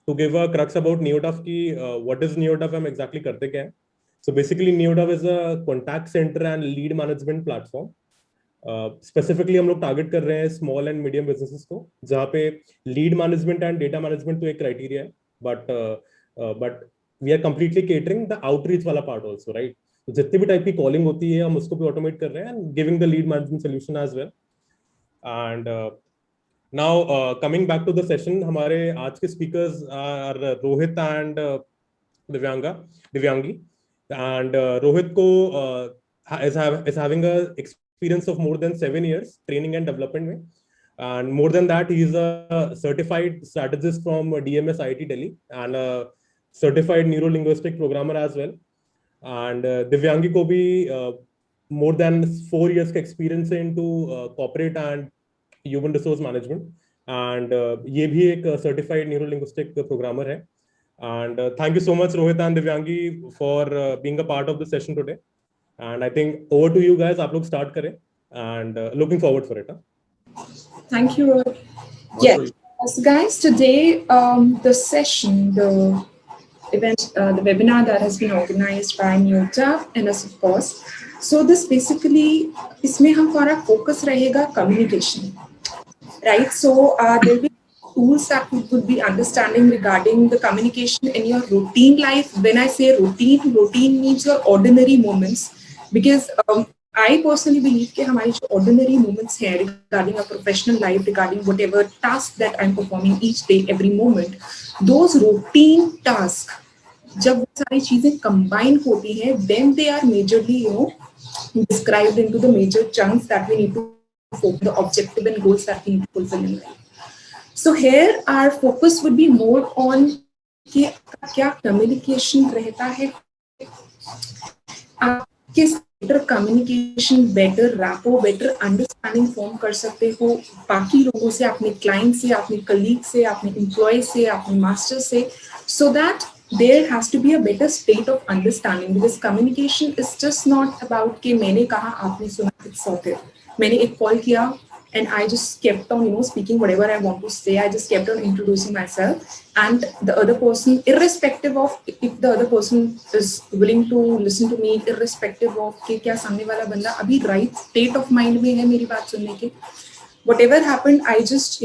to give a crux about NeoTuff ki what is NeoTuff, हम exactly करते क्या है. So basically NeoTuff is a contact center and lead management platform. Specifically हम लोग target कर रहे हैं स्मॉल एंड मीडियम बिजनेसेस को, जहाँ पे lead management and data management तो एक क्राइटेरिया है, but we are completely catering the outreach वाला पार्ट ऑल्सो, राइट. तो जितनी भी टाइप की कॉलिंग होती है हम उसको भी ऑटोमेट कर रहे हैं and giving the lead management solution as well. And now coming back to the session, हमारे आज के speakers are Rohit and Divyangi. And Rohit को is having a experience of more than 7 years training and development में, and more than that he is a certified strategist from DMS IIT Delhi and a certified neuro linguistic programmer as well. And Divyangi को भी more than 4 years का experience है into corporate and human resource management, and ये भी एक certified neuro linguistic programmer है. And thank you so much Rohit and Divyangi for being a part of the session today. And I think over to you guys. आप लोग start करें, and looking forward for it. Thank you, Rohit. Yeah, so guys, today the session, the event, the webinar that has been organized by NeoTuff and us, of course. So this basically, इसमें हमारा focus रहेगा communication, right? So there will be tools that we would be understanding regarding the communication in your routine life. When I say routine means your ordinary moments. Because I personally believe कि हमारी जो ordinary moments हैं regarding our professional life, regarding whatever task that I'm performing each day, every moment, those routine tasks, जब वो सारी चीजें combine होती हैं, then they are majorly, described into the major chunks that we need to focus, the objective and goals that we need to fulfill in life. So here our focus would be more on कि क्या communication रहता है, किस better communication, better rapport, better understanding form कर सकते हो बाकी लोगों से, अपने क्लाइंट से, अपने कलीग से, अपने एम्प्लॉय से, अपने मास्टर से, so that there has to be a better state of understanding, because communication is just not about कि मैंने कहा आपने सुना, it's sorted. मैंने एक कॉल किया and I just kept on, speaking whatever I want to say. I just kept on introducing myself, and the other person, irrespective of if the other person is willing to listen to me, irrespective of कि क्या सामने वाला बंदा अभी right state of mind में है मेरी बात सुनने के, whatever happened, I just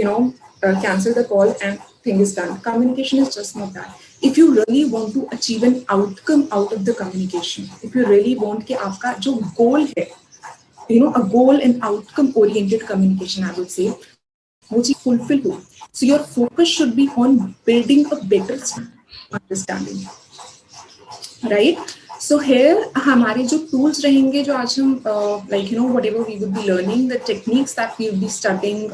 cancel the call and thing is done. Communication is just not that. If you really want to achieve an outcome out of the communication, if you really want कि आपका जो goal है, a goal and outcome oriented communication, I would say, वो चीज fulfill हो. So your focus should be on building a better understanding, right? So here हमारे जो tools रहेंगे, जो आज हम whatever we would be learning, the techniques that we will be studying,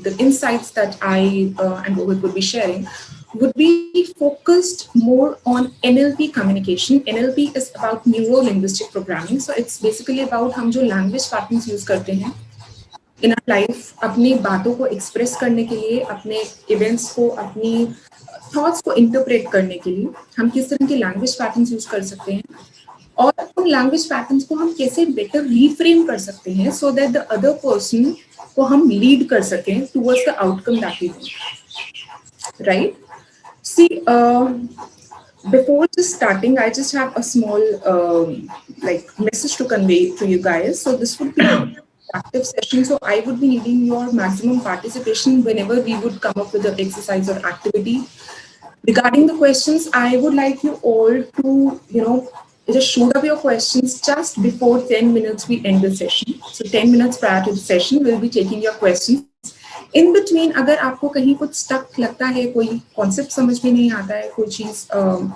the insights that I and Rohit would be sharing, would be focused more on NLP communication. NLP is about neuro-linguistic programming. So it's basically about हम जो language patterns use करते हैं in our life, अपनी बातों को express करने के लिए, अपने events को, अपनी thoughts को interpret करने के लिए हम किस तरह के language patterns use कर सकते हैं, और उन language patterns को हम कैसे better reframe कर सकते हैं so that the other person को हम lead कर सकें towards the outcome that we want, right? See, before just starting, I just have a small message to convey to you guys. So this would be an active session. So I would be needing your maximum participation whenever we would come up with an exercise or activity. Regarding the questions, I would like you all to, just shoot up your questions just before 10 minutes we end the session. So 10 minutes prior to the session, we'll be taking your questions. In between, अगर आपको कहीं कुछ stuck लगता है, कोई concept समझ में नहीं आता है, कोई चीज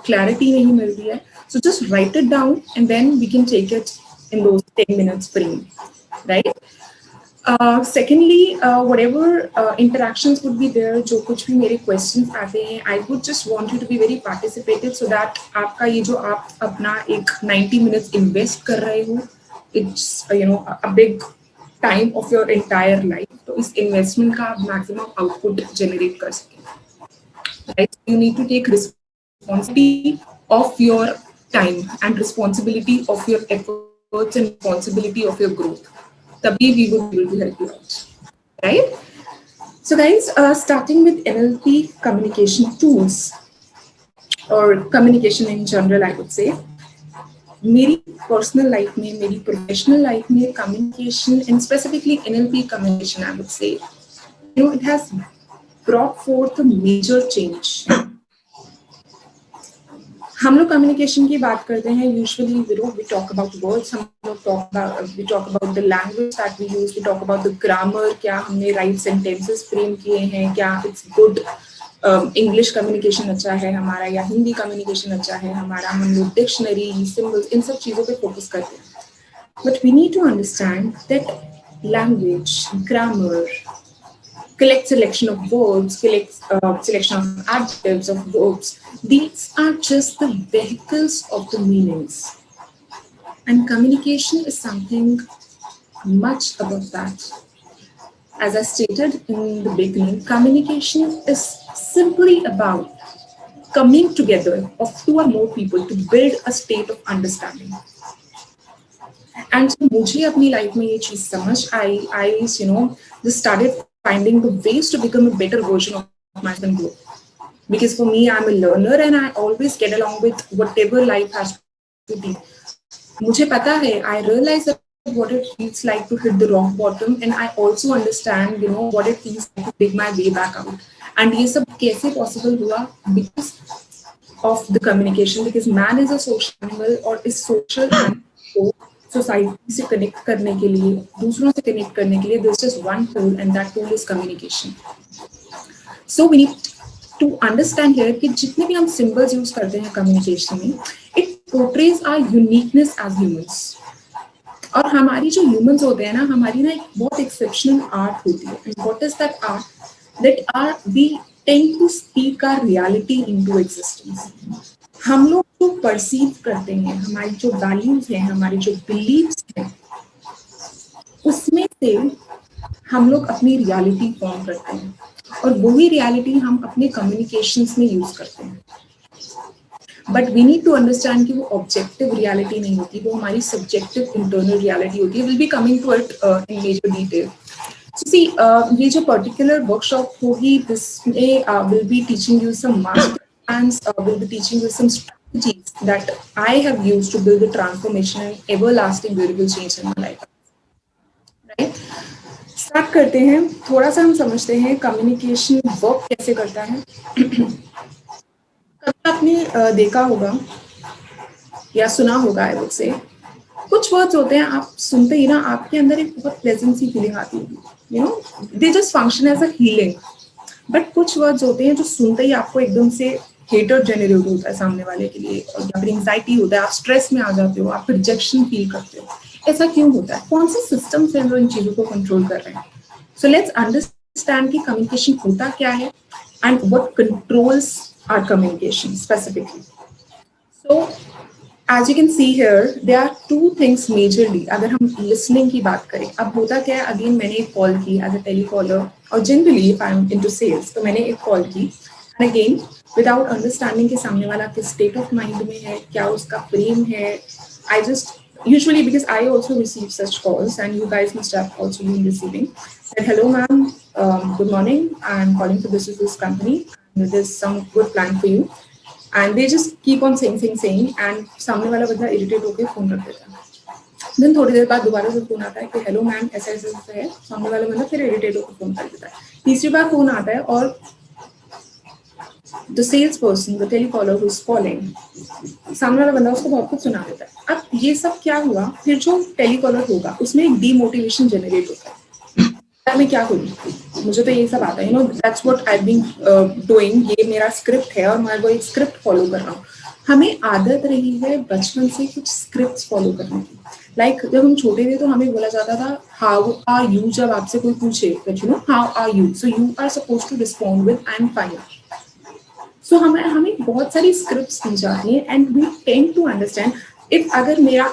clarity नहीं मिल रही है, so just write it down and then we can take it in those 10 minutes frame, right? Secondly, whatever interactions would be there, जो कुछ भी मेरे questions आते हैं, I would just want you to be very participative so that आपका ये जो आप अपना एक 90 minutes invest कर रहे हो, it's a big time of your entire life. तो इस investment का maximum output generate कर सकें, right? You need to take responsibility of your time and responsibility of your efforts and responsibility of your growth. तभी we would be able to help you out, right? So guys, starting with NLP communication tools. और communication in general I would से, मेरी personal life में, मेरी professional life में communication and specifically NLP communication I would से, you know, it has brought forth a major change. हम लोग communication की बात करते हैं usually, we talk about words, हम लोग we talk about the language that we use, we talk about the grammar, क्या हमने राइट सेंटेंसेस फ्रेम किए हैं, क्या इट्स गुड इंग्लिश कम्युनिकेशन अच्छा है हमारा या हिंदी कम्युनिकेशन अच्छा है हमारा, हम लोग डिक्शनरी, सिंबल्स, इन सब चीज़ों पे फोकस करते हैं. But we need to understand that language, grammar, correct selection of verbs, selection of adjectives, of verbs, these are just the vehicles of the meanings. And communication is something much above that. As I stated in the beginning, communication is simply about coming together of two or more people to build a state of understanding. And so मुझे अपनी life में ये चीज समझ आई, just started finding the ways to become a better version of myself growth. Because for me, I'm a learner and I always get along with whatever life has to be. मुझे पता है, I realize that what it feels like to hit the rock bottom, and I also understand, what it feels like to dig my way back out. And ये सब कैसे possible हुआ? Because of the communication. Because man is a social animal, और इस social animal society से connect करने के लिए, दूसरों से कनेक्ट करने के लिए, there's just one tool and that tool is communication. So we need to understand here कि जितने भी हम symbols यूज करते हैं communication में, it portrays our uniqueness as humans. और हमारी जो humans होते हैं ना, हमारी ना एक बहुत exceptional art होती है. And what is that art? That we tend to speak our reality into existence. हम लोग जो परसीव करते हैं, हमारी जो वैल्यूज हैं, हमारी जो बिलीव्स हैं, उसमें से हम लोग अपनी रियलिटी फॉर्म करते हैं और वही रियलिटी हम अपने कम्युनिकेशंस में यूज करते हैं. But we need to understand कि वो ऑब्जेक्टिव रियलिटी नहीं होती, वो हमारी सब्जेक्टिव इंटरनल रियलिटी होती है. Will be coming to it in major detail. So see, ये जो पर्टिकुलर वर्कशॉप होगी, दिसमें will be teaching you some master plans, will be teaching you some strategies that I have used to build the transformation and everlasting beautiful change in my life. Right? Start करते हैं. थोड़ा सा हम समझते हैं communication work कैसे करता है. कभी आपने देखा होगा या सुना होगा, आई वुड से, कुछ वर्ड्स होते हैं आप सुनते ही ना आपके अंदर एक बहुत प्लेजेंट सी फीलिंग आती होगी. They just function as a healing. But कुछ वर्ड्स होते हैं जो सुनते ही आपको एकदम से हेटर जनरेट होता है सामने वाले के लिए, और या फिर एंजाइटी होता है, आप स्ट्रेस में आ जाते हो, आप रिजेक्शन फील करते हो. ऐसा क्यों होता है? कौन से सिस्टम से हम लोग इन चीजों को कंट्रोल कर रहे हैं? सो लेट्स अंडरस्टैंड कि कम्युनिकेशन होता क्या है and what controls our communication specifically. So as you can see here, there are two things majorly. अगर हम listening की बात करें, अब होता क्या है, अगेन मैंने एक कॉल की as a telecaller, और generally if I'm into sales, तो मैंने एक कॉल की, and again without understanding कि सामने वाला किस state of mind में है, क्या उसका frame है, I just usually, because I also receive such calls and you guys must have also been receiving, that hello ma'am, good morning, I'm calling for this company, and there's some good plan for you. And they just keep on saying and सामने वाला बंदा irritate होकर phone रख देता है. Then थोड़ी देर बाद दोबारा से फोन आता है कि हेलो मैम ऐसा है. सामने वाला बंदा फिर इरिटेट होकर फोन कर देता है. तीसरी बार फोन आता है और the sales person, the telecaller who is calling, सामने वाला बंदा उसको बहुत कुछ सुना देता है. अब ये सब क्या हुआ, फिर जो टेलीकॉलर होगा उसमें एक डीमोटिवेशन जनरेट होता है. मैं क्या करूँ, मुझे तो ये सब आता है, that's what I have been doing. ये मेरा स्क्रिप्ट है और मैं वो एक स्क्रिप्ट फॉलो कर रहा हूँ. हमें आदत रही है बचपन से कुछ स्क्रिप्ट्स फॉलो करने की. लाइक जब हम छोटे थे तो हमें बोला जाता था हाउ आर यू. जब आपसे कोई पूछे how are you, so you are suppose to respond with I am fine. So हमें बहुत सारी स्क्रिप्ट्स दी जाती हैं and we tend to understand. If अगर मेरा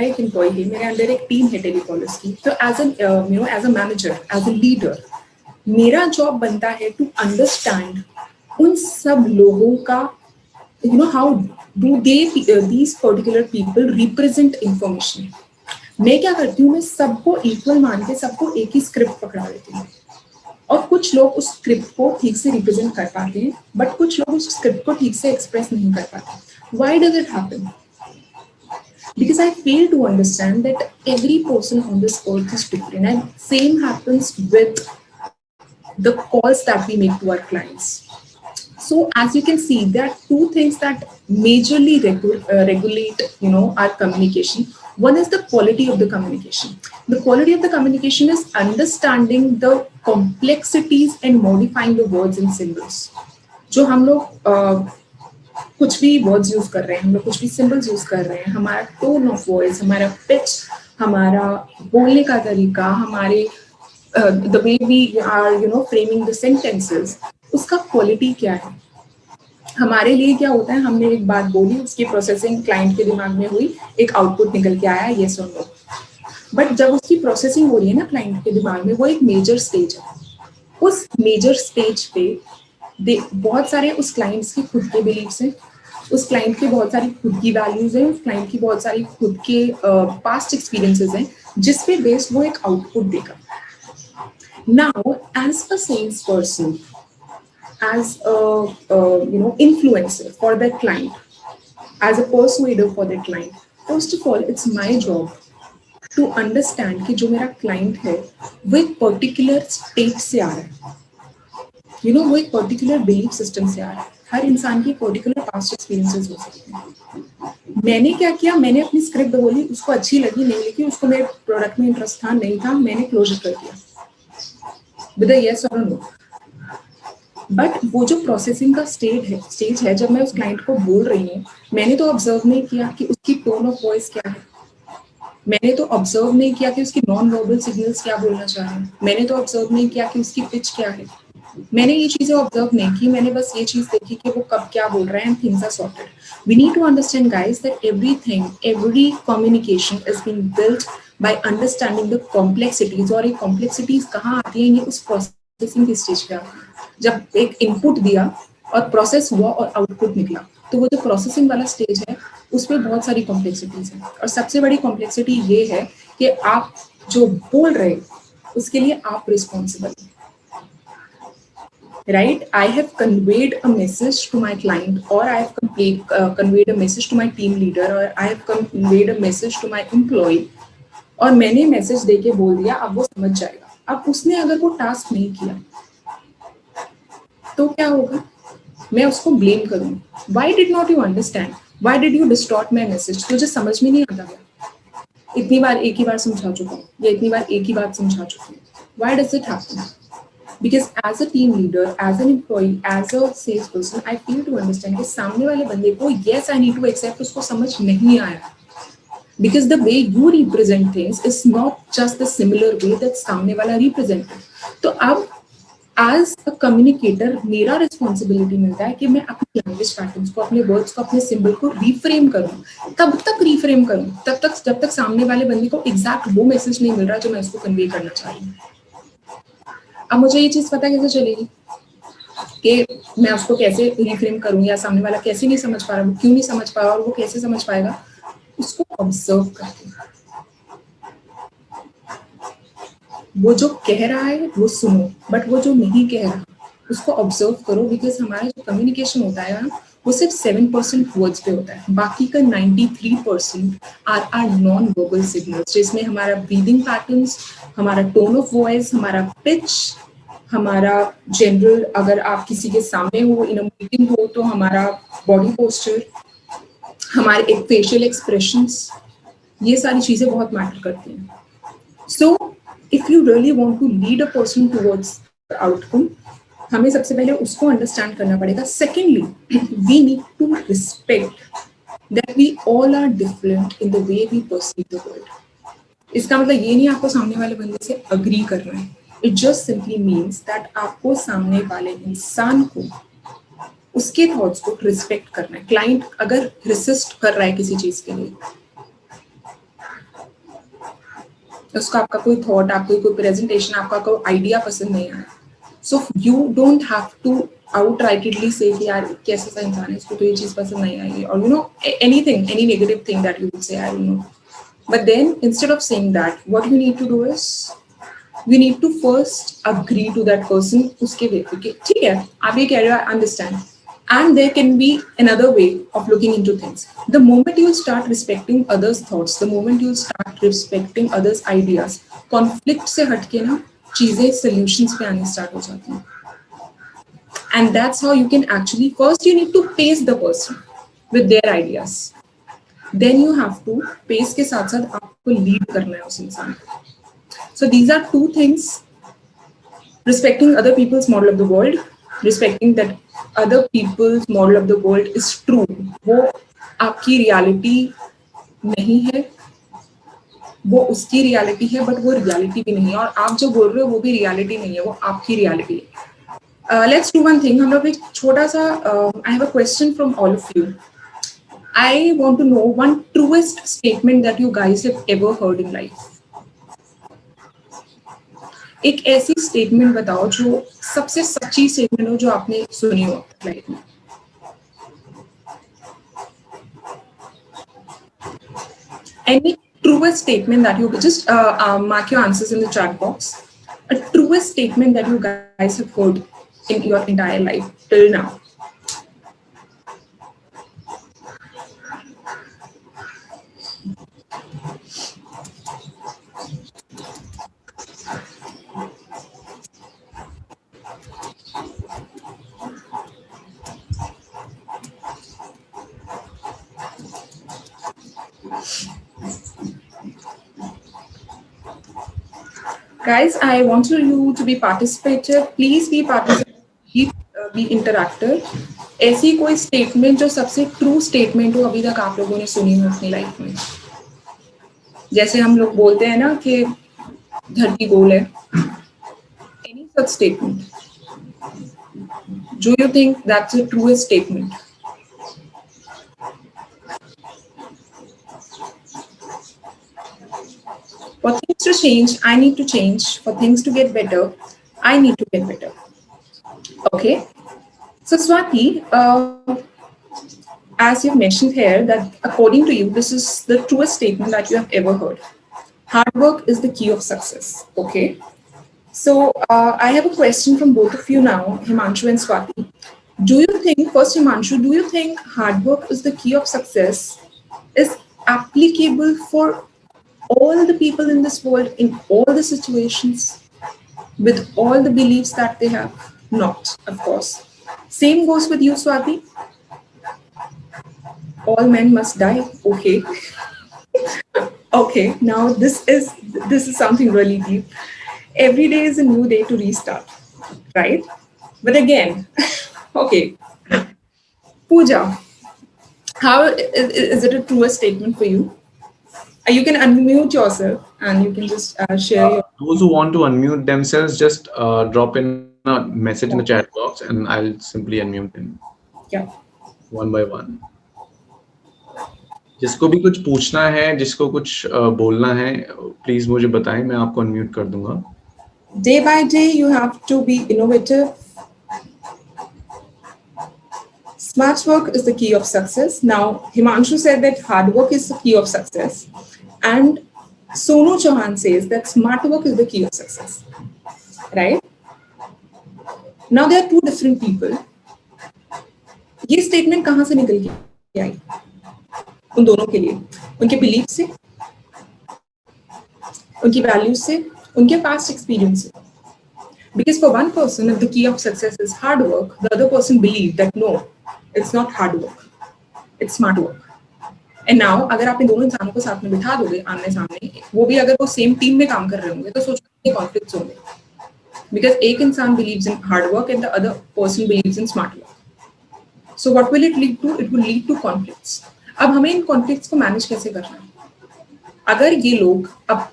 एक एम्प्लॉय है, मेरे अंदर एक टीम है टेलीकॉलर्स की, तो as a manager, as a leader, मेरा जॉब बनता है टू अंडरस्टैंड उन सब लोगों का, how do these particular people represent information. मैं क्या करती हूँ, मैं सबको इक्वल मान के सबको एक ही स्क्रिप्ट पकड़ा देती हूँ. और कुछ लोग उस स्क्रिप्ट को ठीक से रिप्रेजेंट कर पाते हैं, बट कुछ लोग उस स्क्रिप्ट को ठीक से एक्सप्रेस नहीं कर पाते. Why does it happen? Because I fail to understand that every person on this earth is different, and same happens with the calls that we make to our clients. So as you can see, there are two things that majorly regulate, our communication. One is the quality of the communication. The quality of the communication is understanding the complexities and modifying the words and symbols. जो हम लोग कुछ भी words use कर रहे हैं, हम लोग कुछ भी सिंबल्स यूज कर रहे हैं, हमारा टोन ऑफ वॉइस, हमारा पिच, हमारा बोलने का तरीका, हमारे the way we are framing the sentences, उसका क्वालिटी क्या है. हमारे लिए क्या होता है, हमने एक बात बोली, उसकी प्रोसेसिंग क्लाइंट के दिमाग में हुई, एक आउटपुट निकल के आया, येस और नो. बट जब उसकी प्रोसेसिंग हो रही है ना क्लाइंट के दिमाग में, वो एक मेजर स्टेज है. उस मेजर स्टेज पे बहुत सारे उस क्लाइंट्स के खुद के बिलीव्स हैं, उस क्लाइंट के बहुत सारी खुद की वैल्यूज हैं, उस क्लाइंट की बहुत सारी खुद के पास्ट एक्सपीरियंसेस हैं, जिस पे बेस्ड वो एक आउटपुट देगा. Now as a sales person, as a influencer for that client, as a persuader for that client, first of all it's my job to understand कि जो मेरा client है वो एक particular state से आ रहा है, वो एक particular belief system से आ रहा है. हर इंसान की particular past experiences हो सकते हैं. मैंने क्या किया, मैंने अपनी स्क्रिप्ट बोली, उसको अच्छी लगी, नहीं लगी, उसको मेरे प्रोडक्ट में इंटरेस्ट था नहीं था, मैंने क्लोजर कर दिया विद अ यस और नो. बट वो जो प्रोसेसिंग का स्टेज है, जब मैं उस क्लाइंट को बोल रही हूँ, मैंने तो ऑब्जर्व नहीं किया कि उसकी टोन ऑफ वॉइस क्या है, मैंने तो ऑब्जर्व नहीं किया कि उसकी नॉन वर्बल सिग्नल्स क्या बोलना चाह रहे हैं, मैंने तो ऑब्जर्व नहीं किया कि उसकी पिच क्या है. मैंने ये चीजें ऑब्जर्व नहीं की, मैंने बस ये चीज देखी कि वो कब क्या बोल रहे हैं, and things are sorted. We need to understand guys that every communication is being built by understanding the complexities. और ये कॉम्प्लेक्सिटीज कहाँ आती हैं, ये उस प्रोसेसिंग की स्टेज पे आती है. जब एक इनपुट दिया और प्रोसेस हुआ और आउटपुट निकला, तो वो जो प्रोसेसिंग वाला स्टेज है उसमें बहुत सारी कॉम्प्लेक्सिटीज हैं. और सबसे बड़ी कॉम्प्लेक्सिटी ये है कि आप जो बोल रहे उसके लिए आप रिस्पॉन्सिबल हैं. Right? I have conveyed a message to my client, or I have conveyed a message to my team leader, or I have conveyed a message to my employee. और मैंने मैसेज देके बोल दिया, अब वो समझ जाएगा. अब उसने अगर वो टास्क नहीं किया तो क्या होगा, मैं उसको ब्लेम करूँ. Why did not you understand? Why did you distort my message? तुझे समझ में नहीं आता क्या? इतनी बार एक ही बार समझा चुका हूँ, या इतनी बार एक ही बात समझा चुका हूँ. Why does it happen? Because as a team leader, as an employee, as a sales person, I feel to understand कि सामने वाले बंदे को yes I need to accept उसको समझ नहीं आया. Because the way you represent things is not just the similar way that सामने वाला represented. तो अब as a communicator मेरा responsibility मिलता है कि मैं अपने language patterns को, अपने words को, अपने symbol को reframe करूँ. तब तक reframe करूँ जब तक सामने वाले बंदे को exact वो message नहीं मिल रहा जो मैं उसको convey करना चाह रही हूँ. अब मुझे ये चीज पता कैसे चलेगी कि मैं उसको कैसे रिफ्रेम करूं, या सामने वाला कैसे नहीं समझ पा रहा, वो क्यों नहीं समझ पा रहा, और वो कैसे समझ पाएगा, उसको ऑब्जर्व करके. वो जो कह रहा है वो सुनो, बट वो जो नहीं कह रहा उसको ऑब्जर्व करो. बिकॉज हमारा जो कम्युनिकेशन होता है ना, वो सिर्फ 7% वर्ड्स पे होता है, बाकी का 93% आर नॉन वर्बल सिग्नल्स, जिसमें हमारा ब्रीदिंग पैटर्न्स, हमारा टोन ऑफ वॉइस, हमारा पिच, हमारा जनरल, अगर आप किसी के सामने हो, इन अ मीटिंग हो, तो हमारा बॉडी पोस्चर, हमारे एक फेशियल एक्सप्रेशंस, ये सारी चीजें बहुत मैटर करती हैं. So if you really want to lead a person towards the outcome, हमें सबसे पहले उसको अंडरस्टैंड करना पड़ेगा. Secondly, we need to respect that we all are different in the way we perceive the world. इसका मतलब ये नहीं आपको सामने वाले बंदे से अग्री करना है. It just simply means that आपको सामने वाले इंसान को, उसके थॉट्स को रिस्पेक्ट करना है. क्लाइंट अगर रेसिस्ट कर रहा है किसी चीज के लिए, उसको आपका कोई थॉट, आपको कोई प्रेजेंटेशन, आपका कोई आइडिया पसंद नहीं आया, so you don't have to outrightly say कि यार कैसा सा इंसान है, इसको तो ये चीज पसंद नहीं आई, और anything, any negative thing that you would say, I don't know. But then instead of saying that, what you need to do is we need to first agree to that person उसके वे पे ठीक है आप ये कह रहे हो I understand and there can be another way of looking into things. The moment you start respecting others' thoughts, the moment you start respecting others' ideas, conflict से हटके ना चीजें solutions पे आनी start हो जाती हैं. And that's how you can actually first you need to pace the person with their ideas. Then you have to pace के साथ साथ आपको lead करना है उस इंसान को. So these are two things: respecting other people's model of the world, respecting that other people's model of the world is true. वो आपकी reality नहीं है, वो उसकी reality है, but वो reality भी नहीं है. और आप जो बोल रहे हो वो भी reality नहीं है, वो आपकी reality है. Let's do one thing. हम लोग एक छोटा सा I have a question from all of you. I want to know one truest statement that you guys have ever heard in life. एक ऐसी स्टेटमेंट बताओ जो सबसे सच्ची स्टेटमेंट हो जो आपने सुनी हो लाइफ में. Any truest statement that you just mark your answers in the chat box. A truest statement that you guys have heard in your entire life till now. Guys, I want you to be participative. Please be participative. Be interactive. ऐसी कोई statement जो सबसे true statement हो अभी तक आप लोगों ने सुनी हो अपनी लाइफ में. जैसे हम लोग बोलते हैं ना कि धरती गोल है. Any such statement? Do you think that's a truest statement? For things to change, I need to change. For things to get better, I need to get better. Okay. So Swati, as you've mentioned here, that according to you, this is the truest statement that you have ever heard. Hard work is the key of success. Okay. So I have a question from both of you now, Himanshu and Swati. Do you think, first Himanshu, do you think hard work is the key of success is applicable for all the people in this world, in all the situations, with all the beliefs that they have? Not, of course. Same goes with you, Swati. All men must die. Okay. Okay, now this is something really deep. Every day is a new day to restart, right? But again, okay. Pooja, how is it a truest statement for you? You can unmute yourself and you can just share your... Those who want to unmute themselves, just drop in a message in the chat box and I'll simply unmute them. Yeah. One by one. जिसको भी कुछ पूछना है, जिसको कुछ बोलना है, please मुझे बताएं, मैं आपको अनम्यूट कर दूंगा. Day by day, you have to be innovative. Smart work is the key of success. Now, Himanshu said that hard work is the key of success. And Sonu Chauhan says that smart work is the key of success. Right? Now, there are two different people. ये statement कहाँ से निकल के आई उन दोनों के लिए? उनके belief से, उनकी values से, उनके past experience से. Because for one person, if the key of success is hard work, the other person believes that no, it's not hard work, it's smart work. And now, अगर आप इन दोनों इंसानों को साथ में बिठा दोगे आमने सामने, वो भी अगर वो सेम टीम में काम कर रहे होंगे, तो सोचो कितने कॉन्फ्लिक्ट्स होंगे. Because एक इंसान believes in hard work and the other person believes in smart work. So what will it lead to? It will lead to conflicts. अब हमें इन conflicts को manage कैसे करना है? अगर ये लोग अब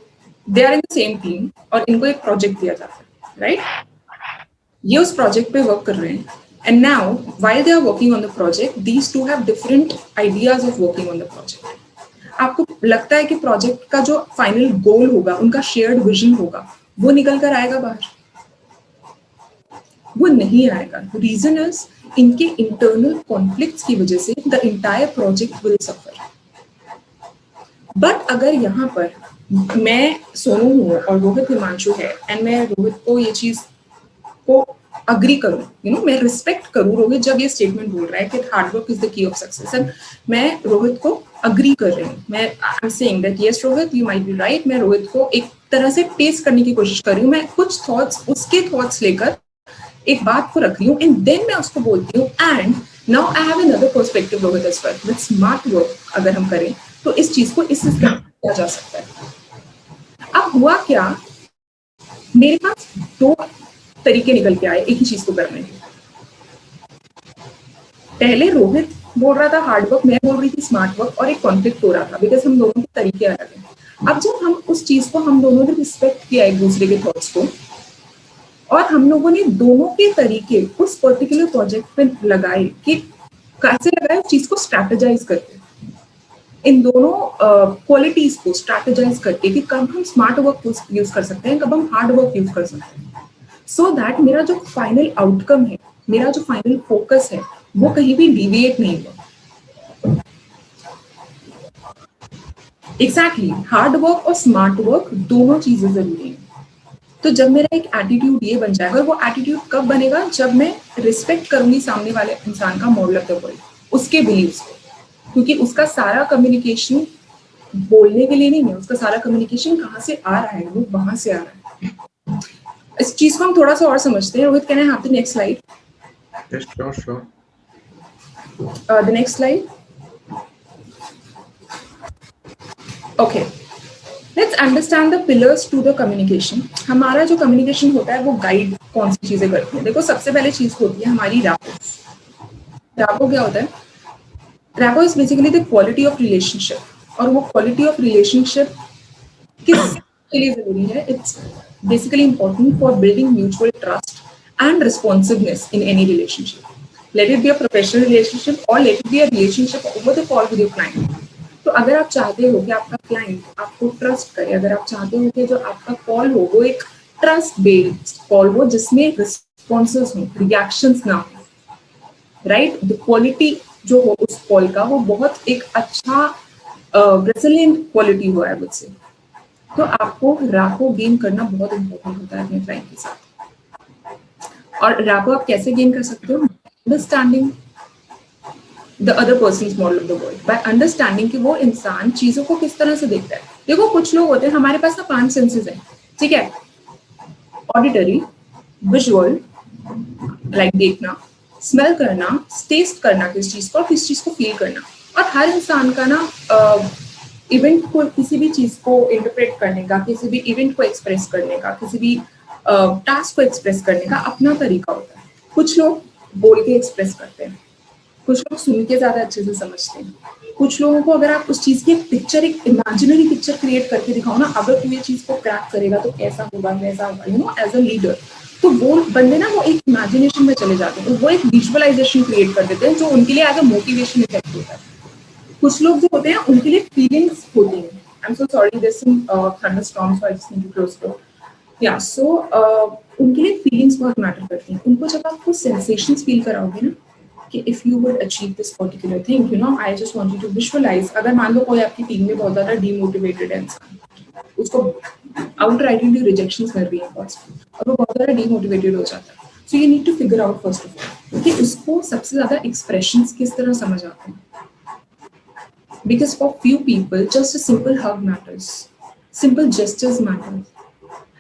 they are in the same team और इनको एक project दिया जाता है, right? ये उस project पे work कर रहे हैं. And now, while they are working on the project, these two have different ideas of working on the project. आपको लगता है कि project का जो final goal होगा, उनका shared vision होगा, वो निकल कर आएगा बाहर? वो नहीं आएगा. The reason is इनके internal conflicts की वजह से the entire project will suffer. But अगर यहाँ पर मैं सोनू हूँ और रोहित हिमांशु है, एंड मैं रोहित को ये चीज को अग्री करूँ, मैं रिस्पेक्ट करूँ रोहित जब ये स्टेटमेंट बोल रहा है कि hard work is the key of success, and मैं रोहित को अग्री कर रही हूँ। मैं I am saying that yes Rohit you might be right. मैं रोहित को एक तरह से टेस्ट करने की कोशिश कर रही हूँ। मैं कुछ थॉट्स, उसके थॉट्स लेकर एक बात को रख रही हूँ, एंड देन मैं उसको बोलती हूँ and now I have another perspective Rohit as well. With smart work अगर हम करें तो इस चीज को इस सिस्टम किया जा सकता है। अब हुआ क्या, मेरे पास दो तरीके निकल के आए एक ही चीज को करने के। पहले रोहित बोल रहा था हार्ड वर्क, मैं बोल रही थी स्मार्ट वर्क, और एक कॉन्फ्लिक्ट हो रहा था बिकॉज हम दोनों के तरीके अलग हैं। अब जब हम उस चीज को, हम दोनों ने रिस्पेक्ट किया एक दूसरे के थॉट्स को, और हम लोगों ने दोनों के तरीके उस पर्टिकुलर प्रोजेक्ट पे लगाए कि कैसे लगाए, उस चीज को स्ट्रैटेजाइज करके, इन दोनों क्वालिटीज को स्ट्रैटेजाइज करके कि कब हम स्मार्ट वर्क यूज कर सकते हैं, कब हम हार्ड वर्क यूज कर सकते हैं, सो दैट मेरा जो फाइनल आउटकम है, मेरा जो फाइनल फोकस है, वो कहीं भी डिविएट नहीं हुआ। एग्जैक्टली, हार्ड वर्क और स्मार्ट वर्क दोनों चीजें जरूरी हैं। तो जब मेरा एक एटीट्यूड ये बन जाएगा, वो एटीट्यूड कब बनेगा, जब मैं रिस्पेक्ट करूंगी सामने वाले इंसान का मॉडल ऑफ द वर्ल्ड, उसके बिलीव्स को, क्योंकि उसका सारा कम्युनिकेशन बोलने के लिए नहीं है, उसका सारा कम्युनिकेशन कहाँ से आ रहा है, वो वहां से आ रहा है। इस चीज को हम थोड़ा सा और समझते हैं। Rohit, can I have the next slide? Yes, sure. The next slide. Okay. Let's understand the pillars to the communication. हमारा जो communication होता है वो गाइड कौन सी चीजें करती है। देखो, सबसे पहले चीज होती है हमारी रैपो। रैपो क्या होता है? Rapport is basically the quality of relationship, और वो क्वालिटी ऑफ रिलेशनशिप किसके लिए जरूरी है? It's basically important for building mutual trust and responsiveness in any relationship. Let it be a professional relationship or let it be a relationship over the call with your client. तो अगर आप चाहते हो कि आपका क्लाइंट आपको trust करे, अगर आप चाहते हो कि जो आपका कॉल हो वो एक ट्रस्ट बेस्ड कॉल हो जिसमें रिस्पॉन्सेस हो, रिएक्शंस ना हो, राइट, द क्वालिटी जो हो उस कॉल का वो बहुत एक अच्छा रेसिलिएंट क्वालिटी हो, आई वुड से, तो आपको रैपो गेन करना बहुत इंपॉर्टेंट होता है अपने क्लाइंट के साथ। और रैपो आप कैसे गेन कर सकते हो? Understanding the other persons model of the world, by understanding कि वो इंसान चीजों को किस तरह से देखता है। देखो, कुछ लोग होते हैं, हमारे पास ना 5 सेंसेस हैं, ठीक है, ऑडिटरी, विजुअल, लाइक देखना, स्मेल करना, टेस्ट करना किस चीज को, और किस चीज को फील करना। और हर इंसान का ना इवेंट को, किसी भी चीज को इंटरप्रेट करने का, किसी भी इवेंट को एक्सप्रेस करने का, किसी भी टास्क को एक्सप्रेस करने का अपना तरीका होता है। कुछ लोग बोल के एक्सप्रेस करते हैं, कुछ लोग सुन के ज्यादा अच्छे से समझते हैं, कुछ लोगों को अगर आप उस चीज की एक पिक्चर, एक इमेजिनरी पिक्चर क्रिएट करके दिखाओ ना, अगर तू ये चीज को क्रैक करेगा तो ऐसा होगा, वैसा होगा, एज अ लीडर, तो वो बंदे ना वो एक इमेजिनेशन में चले जाते हैं, तो वो एक विजुअलाइजेशन क्रिएट कर देते हैं जो उनके लिए एज अ मोटिवेशन इफेक्ट होता है। कुछ लोग जो होते हैं उनके लिए फीलिंग्स होती हैं। I am so sorry, there some thunderstorm, so I just need to close the या सो उनके लिए फीलिंग्स बहुत मैटर करती हैं। उनको जब आप कुछ सेंसेशंस फील कराओगे ना कि if you would achieve this particular thing, I just want you to visualise. अगर मान लो कोई आपकी टीम में बहुत ज्यादा डीमोटिवेटेड है इंसान, उसको आउटराइटली रिजेक्शंस कर रही है बॉस, और वो बहुत ज्यादा डीमोटिवेटेड हो जाता है, so you need to figure out first of all कि उसको सबसे ज्यादा एक्सप्रेशंस किस तरह समझ आते हैं। Because for few people, just a simple hug matters, simple gestures matter,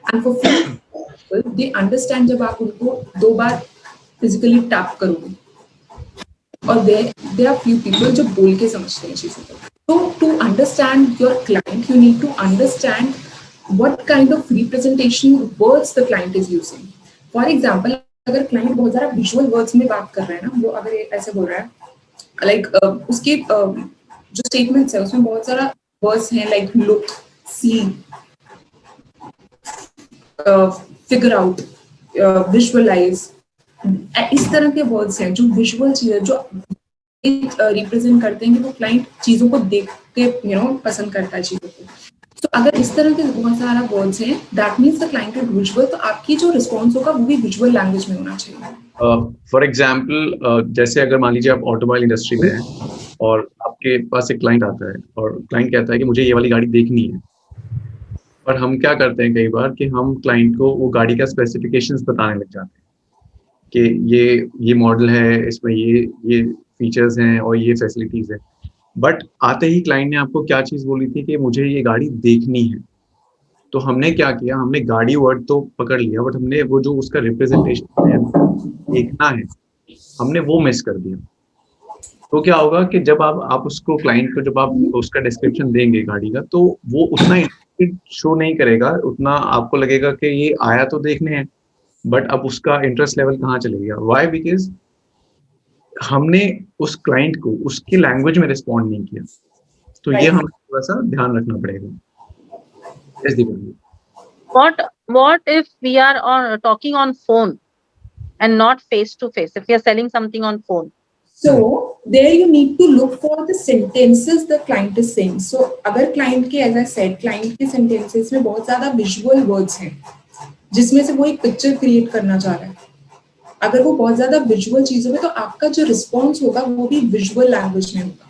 and for few people, they understand जब आप उनको 2 बार physically tap करोगे, और there are few people जो बोल के समझते हैं चीजों को। So to understand your client, you need to understand what kind of representation words the client is using. For example, अगर client बहुत ज़्यादा visual words में बात कर रहा है ना, वो अगर ऐसे बोल रहा है, like उसके जो स्टेटमेंट्स है उसमें बहुत सारा वर्ड्स हैं, लाइक लुक, सी, फिगर आउट, विजुअलाइज, इस तरह के वर्ड्स हैं जो विजुअल चीजें जो रिप्रेजेंट करते हैं कि वो क्लाइंट चीजों को देख के पसंद करता है चीजों को। तो अगर इस तरह के बहुत सारा वर्ड्स हैं, that means the client is visual, तो आपकी जो रिस्पॉन्स होगा वो भी विजुअल लैंग्वेज में होना चाहिए। फॉर एग्जाम्पल, जैसे अगर मान लीजिए आप ऑटोमोबाइल इंडस्ट्री में हैं और आपके पास एक क्लाइंट आता है और क्लाइंट कहता है कि मुझे ये वाली गाड़ी देखनी है, पर हम क्या करते हैं कई बार कि हम क्लाइंट को वो गाड़ी का स्पेसिफिकेशंस बताने लग जाते हैं कि ये मॉडल है, इसमें ये फीचर्स हैं और ये फैसिलिटीज हैं। बट आते ही क्लाइंट ने आपको क्या चीज़ बोली थी कि मुझे ये गाड़ी देखनी है। तो हमने क्या किया, हमने गाड़ी वर्ड तो पकड़ लिया, बट हमने वो जो उसका रिप्रेजेंटेशन है, देखना है, हमने वो मिस कर दिया। तो क्या होगा कि जब आप उसको क्लाइंट को जब आप उसका डिस्क्रिप्शन देंगे गाड़ी का, तो वो उतना इंटरेस्टेड शो नहीं करेगा, उतना आपको लगेगा कि ये आया तो देखने हैं, बट अब उसका इंटरेस्ट लेवल कहाँ चले गया? वाई? बिकॉज हमने उस क्लाइंट को उसकी लैंग्वेज में रिस्पॉन्ड नहीं किया। तो ये Right. हमें थोड़ा सा ध्यान रखना पड़ेगा। Yes, Deepanjan. What if we are talking on phone and not face to face? If we are selling something on phone. So there you need to look for the sentences the client is saying. So अगर client के, as I said, client के sentences में बहुत ज़्यादा visual words हैं, जिसमें से वो एक picture create करना चाह रहा है, अगर वो बहुत ज़्यादा visual चीज़ों में, तो आपका जो response होगा वो भी visual language में होगा।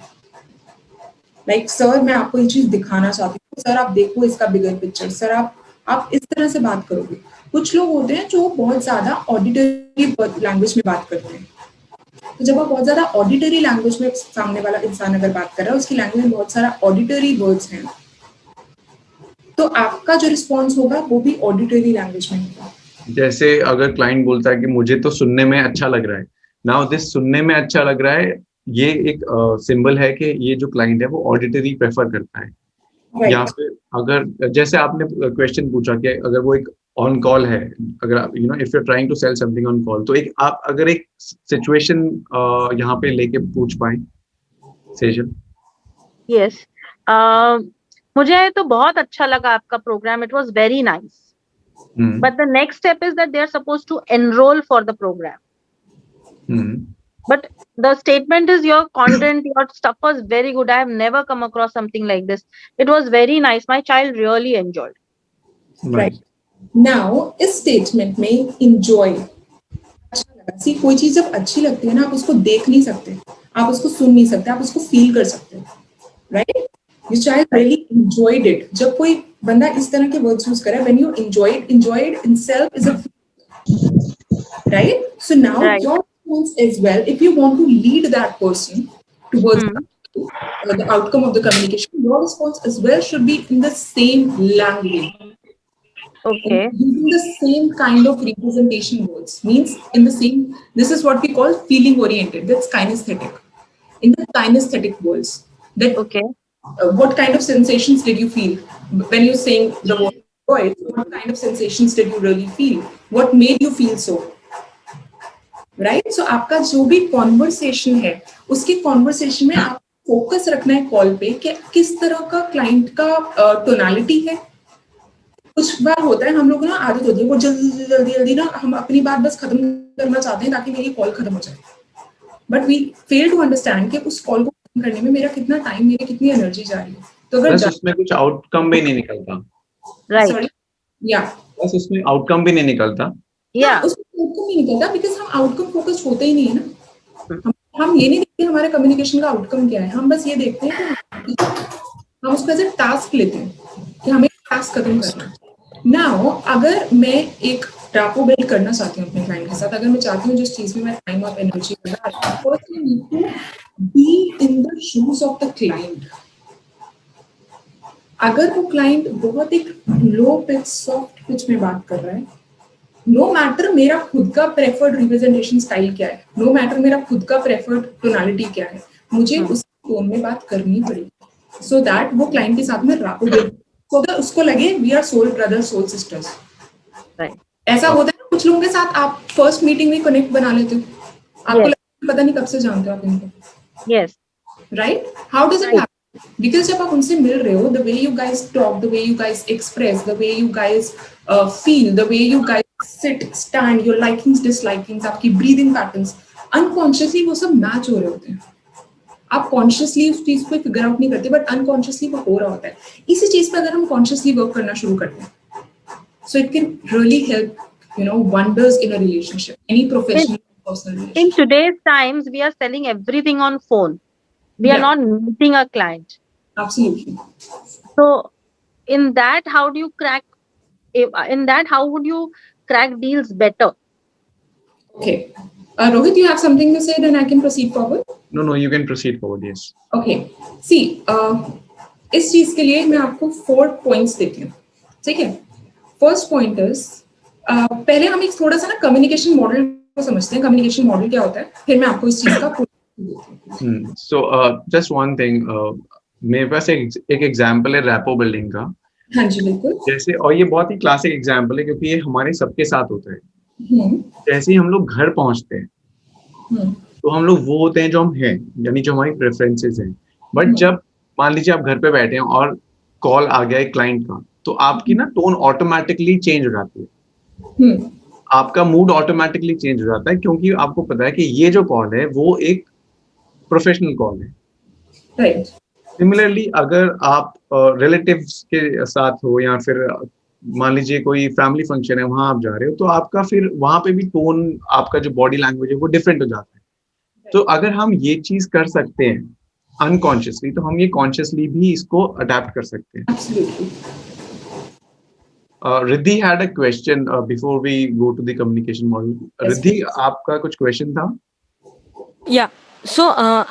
Like सर मैं आपको ये चीज़ दिखाना चाहती हूँ, सर आप देखो इसका bigger picture, सर आप इस तरह से बात करोगे। कुछ लोग होते हैं जो बहुत ज़्यादा ऑडिटरी लैंग्वेज में बात करते हैं। तो जब आप बहुत ज्यादा ऑडिटरी लैंग्वेज में, सामने वाला इंसान अगर बात कर रहा है, उसकी लैंग्वेज में बहुत सारा ऑडिटरी वर्ड्स हैं, तो आपका जो रिस्पॉन्स होगा वो भी ऑडिटरी लैंग्वेज में होगा। जैसे अगर क्लाइंट बोलता है कि मुझे तो सुनने में अच्छा लग रहा है, नाउ दिस सुनने में अच्छा लग रहा है, ये एक सिंबल है कि ये जो क्लाइंट है वो ऑडिटरी प्रेफर करता है। Right. या फिर अगर जैसे आपने क्वेश्चन पूछा कि अगर वो एक ऑन कॉल है, अगर आप if you are trying to sell something on call, तो एक आप अगर एक सिचुएशन यहाँ पे लेके पूछ पाए सेजल। Yes. मुझे तो बहुत अच्छा लगा आपका programme. It was very nice. But the next step is that they are supposed to enroll for the program. But the statement is your content, your stuff was very good. I have never come across something like this. It was very nice. My child really enjoyed. Right. Now इस statement में enjoy अच्छा लगा। सी कोई चीज जब अच्छी लगती है ना, आप उसको देख नहीं सकते, आप उसको सुन नहीं सकते, आप उसको फील कर सकते हो। Right? Your child really enjoyed it. जब कोई बंदा इस तरह के वर्ड्स यूज करे, when you enjoy it itself is a right? So now Right. your response as well, if you want to lead that person towards the outcome of the communication, your response as well should be in the same language. Okay. Using the same kind of representation words, means in the same, this is what we call feeling oriented, that's kinesthetic. In the kinesthetic words, that Okay. What kind of sensations did you feel when you're saying the word voice? What kind of sensations did you really feel? What made you feel so? Right? So आपका जो भी conversation है, उसकी conversation में आप focus रखना है call पे कि किस तरह का क्लाइंट का टोनालिटी है। कुछ बार होता है हम लोग ना, आदत होती है वो जल्दी ना हम अपनी बात बस खत्म करना चाहते हैं ताकि मेरी कॉल खत्म हो जाए, but we fail to understand कि उस कॉल को खत्म करने में मेरा कितना टाइम, मेरी कितनी एनर्जी जा रही है। तो अगर बस उसमें कुछ आउटकम भी नहीं निकलता। Right. सॉरी या बस उसमें आउटकम भी नहीं निकलता। Yeah. उसमें आउटकम नहीं निकलता बिकॉज हम आउटकम फोकस्ड होते ही नहीं है ना। हम ये नहीं देखते हमारे कम्युनिकेशन का आउटकम क्या है, हम बस ये देखते हैं कि हम उसको एज ए टास्क लेते हैं कि हमें टास्क खत्म करना है। नाउ अगर मैं एक रैपो बिल्ड करना चाहती हूँ अपने क्लाइंट के साथ, अगर मैं चाहती हूँ जिस चीज में मैं टाइम और एनर्जी लगा रही हूँ, first I need to be in the shoes of the client. अगर वो क्लाइंट बहुत एक लो पिच, सॉफ्ट पिच में बात कर रहा है, नो मैटर मेरा खुद का प्रेफर्ड रिप्रेजेंटेशन स्टाइल क्या है, नो मैटर मेरा खुद का प्रेफर्ड टोनालिटी क्या है, मुझे उस टोन में बात करनी पड़ेगी सो दैट वो क्लाइंट के साथ में रैपो बिल्ड, सो दैट उसको लगे we are soul brother soul sisters. Right. ऐसा होता है ना कुछ लोगों के साथ आप फर्स्ट मीटिंग में कनेक्ट बना लेते हो, आपको Yes. पता नहीं कब से जानते हो आप इनको। Yes. Right? How does it happen? Because जब आप उनसे मिल रहे हो, the way you guys talk, the way you guys express, the way you guys feel, the way you guys sit stand, your likings dislikings, आपकी breathing patterns, unconsciously वो सब match हो रहे होते हैं। आप कॉन्शियसली उस चीज को फिगर आउट नहीं करते, बट अनकॉन्शियसली वो हो रहा होता है। इसी चीज पे अगर हम कॉन्शियसली वर्क करना शुरू करते हैं, so it can really help, wonders in a relationship, any professional or personal In relationship. today's times, we are selling everything on phone. We are Yeah. not meeting a client. Absolutely. So in that, how do you crack? In that, how would you crack deals better? Okay. Rohit, you have something to say, then I can proceed forward. No, you can proceed forward. Yes. Okay. See, इस चीज के लिए मैं आपको 4 points देती हूँ, ठीक है? First point is, पहले हम एक थोड़ा सा ना कम्युनिकेशन मॉडल को समझते हैं. कम्युनिकेशन मॉडल क्या होता है, फिर मैं आपको इस चीज का So just one thing, मेरे पास एक एग्जांपल है रैपो बिल्डिंग का. हाँ जी बिल्कुल. जैसे, और ये बहुत ही क्लासिक एग्जांपल है क्योंकि ये हमारे सबके साथ होता है. जैसे ही हम लोग घर पहुंचते हैं तो हम लोग वो होते हैं जो हम हैं, यानी जो हमारी प्रेफरेंसेस हैं. बट जब मान लीजिए आप घर पे बैठे हैं और कॉल आ गया एक क्लाइंट का, तो आपकी ना टोन ऑटोमेटिकली चेंज हो जाती है. आपका मूड ऑटोमेटिकली चेंज हो जाता है क्योंकि आपको पता है कि ये जो कॉल है वो एक प्रोफेशनल कॉल है. राइट. सिमिलरली अगर आप रिलेटिव्स के साथ हो या फिर मान लीजिए कोई फैमिली फंक्शन है, वहां आप जा रहे हो, तो आपका फिर वहां पे भी टोन, आपका जो बॉडी लैंग्वेज है वो डिफरेंट हो जाता है. तो अगर हम ये चीज कर सकते हैं अनकॉन्शियसली, तो हम ये कॉन्शियसली भी इसको अडेप्ट कर सकते हैं. Riddhi had a question before we go to the communication model. Riddhi, आपका कुछ क्वेश्चन था? Yeah. So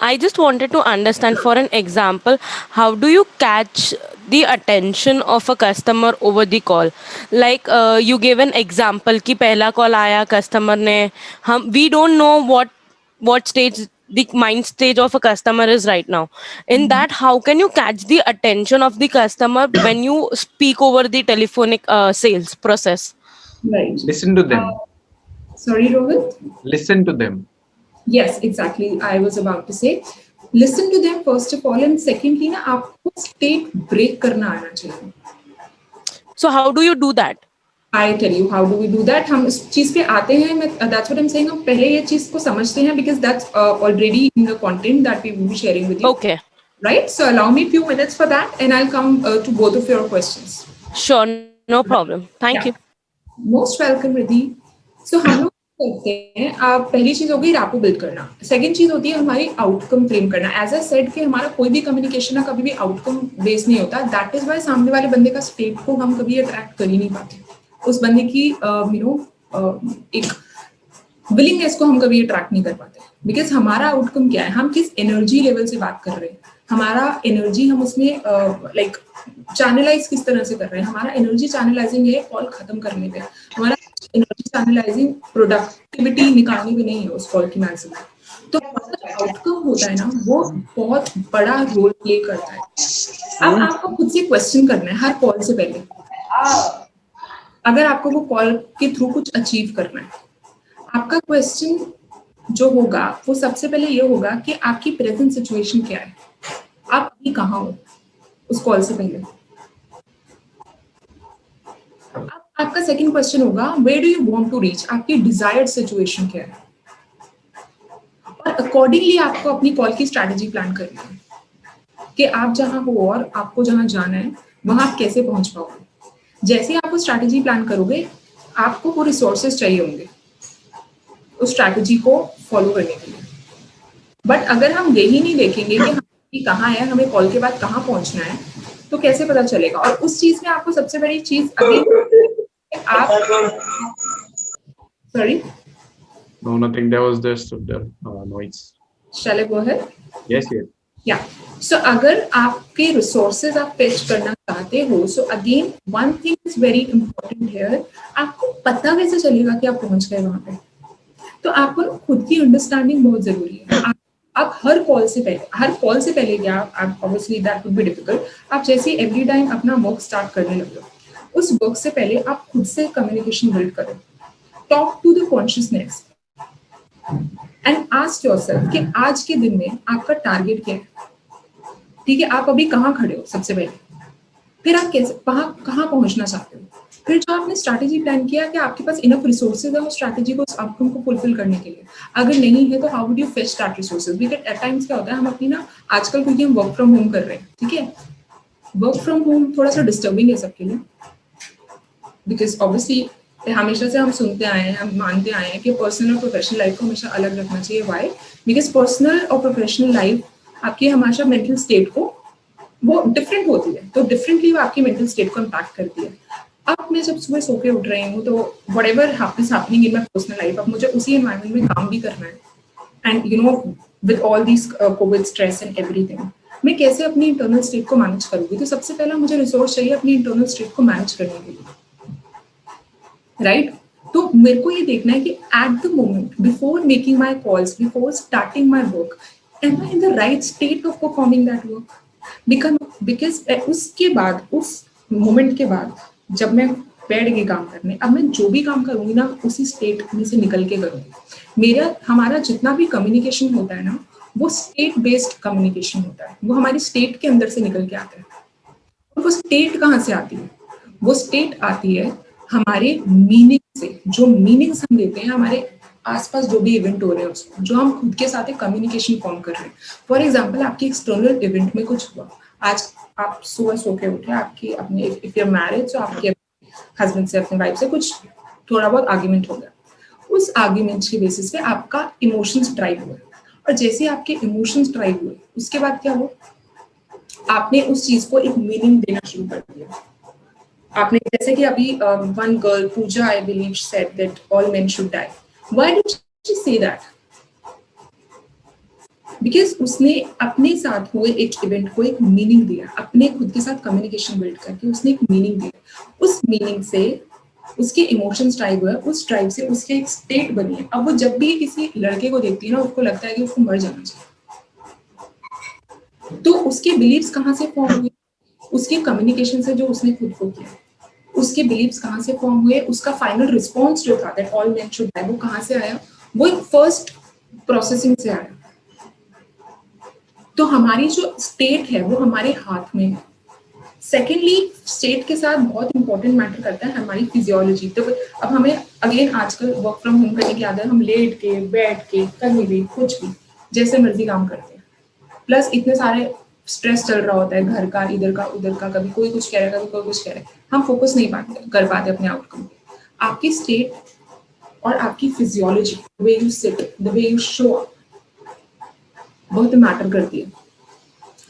I just wanted to understand, for an example, how do you catch the attention of a customer over the call? Like you gave an example कि पहला call आया customer ने, we don't know what stage the mind stage of a customer is right now. In that, how can you catch the attention of the customer when you speak over the telephonic sales process? Right. Listen to them. Sorry, Rohit. Listen to them. Yes, exactly. I was about to say, listen to them first of all, and secondly, ना आपको state break करना आना चाहिए. So how do you do that? I tell you how do we do that. हम इस चीज पे आते हैं. That's what I'm saying. हम पहले ये चीज को समझते हैं because that's already in the content that we will be sharing with you. Okay. Right. So allow me a few minutes for that, and I'll come to both of your questions. Sure, no problem. Thank you. Most welcome, Riddhi. So हम लोग करते हैं, पहली चीज होगी rapport build करना. Second चीज होती है हमारी आउटकम फ्रेम करना. एज आई सेड कि हमारा कोई भी कम्युनिकेशन ना कभी भी आउटकम बेस्ड नहीं होता. दैट इज व्हाई सामने वाले बंदे का स्टेट को हम कभी अट्रैक्ट कर ही नहीं पाते. उस बंदे की एक विलिंगनेस को हम कभी अट्रैक्ट नहीं कर पाते. बिकॉज हमारा आउटकम क्या है, हम किस एनर्जी लेवल से बात कर रहे हैं, हमारा एनर्जी हम उसमें लाइक चैनलाइज किस तरह से कर रहे हैं. हमारा एनर्जी चैनलाइजिंग है कॉल खत्म करने पे, हमारा एनर्जी चैनलाइजिंग प्रोडक्टिविटी निकालने पे नहीं है उस कॉल की मैक्सिमम. तो हमारा जो आउटकम होता है ना वो बहुत बड़ा रोल प्ले करता है. अब आपको खुद से क्वेश्चन करना है हर कॉल से पहले. अगर आपको वो कॉल के थ्रू कुछ अचीव करना है, आपका क्वेश्चन जो होगा वो सबसे पहले ये होगा कि आपकी प्रेजेंट सिचुएशन क्या है, आप अभी कहाँ हो उस कॉल से पहले. आपका सेकंड क्वेश्चन होगा where do you want to reach, आपकी डिजायर्ड सिचुएशन क्या है, और अकॉर्डिंगली आपको अपनी कॉल की स्ट्रैटेजी प्लान करनी है कि आप जहां हो और आपको जहां जाना है वहां आप कैसे पहुंच पाओगे. जैसे आप वो स्ट्रैटेजी प्लान करोगे आपको वो रिसोर्सेज चाहिए होंगे उस स्ट्रैटेजी को फॉलो करने के लिए. बट अगर हम यही नहीं देखेंगे कि हम कहाँ है, हमें कॉल के बाद कहाँ पहुंचना है, तो कैसे पता चलेगा. और उस चीज में आपको सबसे बड़ी चीज आप sorry No, nothing. There was just noise. Shall I go ahead? Yes. Yeah. So अगर आपके resources आप fetch करना चाहते हो, so again one thing is very important here. आपको पता कैसे चलेगा कि आप पहुंच गए वहां पे. तो आपको खुद की अंडरस्टैंडिंग बहुत जरूरी है. आप हर कॉल से पहले क्या, आप obviously that would be difficult. आप जैसे every time अपना वर्क स्टार्ट करने लगे, उस वर्क से पहले आप खुद से कम्युनिकेशन बिल्ड करें. Talk to the consciousness and ask yourself कि आज के दिन में आपका टारगेट क्या है. ठीक है, आप अभी कहाँ खड़े हो सबसे पहले, फिर आप कैसे कहाँ पहुंचना चाहते हो, फिर जो आपने स्ट्रैटेजी प्लान किया कि आपके पास इनफ रिसोर्सेज है उस स्ट्रैटेजी को, उस आउटकम को फुलफिल करने के लिए. अगर नहीं है तो how would you fetch that resources. Because at times क्या होता है, हम अपनी ना आजकल क्योंकि हम वर्क फ्रॉम होम कर रहे हैं, ठीक है, वर्क फ्रॉम होम थोड़ा सा डिस्टर्बिंग है सबके लिए. बिकॉज ऑब्वियसली हमेशा से हम सुनते आए हैं, हम मानते आए हैं कि पर्सनल और प्रोफेशनल लाइफ को हमेशा अलग रखना चाहिए. वाई? बिकॉज पर्सनल और प्रोफेशनल लाइफ आपकी हमेशा मेंटल स्टेट को वो डिफरेंट होती है, तो डिफरेंटली वो आपकी मेंटल स्टेट को इम्पैक्ट करती है। अब मैं जब सुबह सो के उठ रही हूँ तो whatever is happening in my personal life, अब मुझे उसी एनवायरनमेंट में काम भी करना है, and you know with all this Covid stress and everything, मैं कैसे अपनी इंटरनल स्टेट को मैनेज करूँगी? तो सबसे पहला मुझे रिसोर्स चाहिए अपनी इंटरनल स्टेट को मैनेज करने के लिए, राइट? तो मेरे को ये देखना है कि at the moment before making my calls, before starting my work, am I in the right state of performing that work? Because उसके बाद, उस मोमेंट के बाद जब मैं बैठ गई काम करने, अब मैं जो भी काम करूंगी ना उसी स्टेट में से निकल के करूंगी। हमारा जितना भी कम्युनिकेशन होता है ना, वो स्टेट बेस्ड कम्युनिकेशन होता है, वो हमारी स्टेट के अंदर से निकल के आता है। और वो स्टेट कहाँ से आती है? वो स्टेट आती है हमारे मीनिंग से, जो मीनिंग्स हम देते हैं हमारे आसपास जो भी इवेंट हो रहे हैं उसको, जो हम खुद के साथ एक कम्युनिकेशन फॉर्म कर रहे हैं। फॉर एग्जाम्पल, आपकी एक्सटर्नल इवेंट में कुछ हुआ, आज आप सुबह सो के उठे, आपकी अपने इफ यू आर मैरिड, तो आपके हस्बैंड से, अपने वाइफ से कुछ थोड़ा बहुत आर्ग्यूमेंट हो गया, उस आर्ग्यूमेंट के बेसिस पे आपका इमोशंस ड्राइव हुए, और जैसे आपके इमोशंस ड्राइव हुए उसके बाद क्या हुआ? आपने उस चीज को एक मीनिंग देना शुरू कर दिया। आपने जैसे कि अभी one girl, Puja, I believe, said that all men should die. Why did she say that? Because उसने अपने साथ हुए एक इवेंट को एक मीनिंग दिया, अपने खुद के साथ कम्युनिकेशन बिल्ड करके उसने एक मीनिंग दिया। उस मीनिंग से उसके इमोशंस ड्राइव हुआ, उस ड्राइव से उसके एक स्टेट बनी है। अब वो जब भी किसी लड़के को देखती है ना, उसको लगता है कि उसको मर जाना चाहिए। तो उसके बिलीव्स कहाँ से फॉर्म हुए? उसके कम्युनिकेशन से, जो उसने खुद को किया। उसके बिलीव्स कहाँ से फॉर्म हुए? उसका फाइनल रिस्पॉन्स जो था that all men should die, वो कहाँ से आया? वो एक फर्स्ट प्रोसेसिंग से आया। तो हमारी जो स्टेट है वो हमारे हाथ में है। सेकेंडली, स्टेट के साथ बहुत इंपॉर्टेंट मैटर करता है हमारी फिजियोलॉजी। तो अब हमें अगेन आजकल वर्क फ्रॉम होम करने की आदत है, हम लेट के, बैठ के, कहीं भी, कुछ भी, जैसे मर्जी काम करते हैं। प्लस इतने सारे स्ट्रेस चल रहा होता है, घर का, इधर का, उधर का, कभी कोई कुछ कह रहा है, कभी कोई कुछ कह रहा है, हम फोकस नहीं कर पाते अपने आउटकम पे। आपकी स्टेट और आपकी physiology, the way you sit, the way you show up, बहुत मैटर करती है।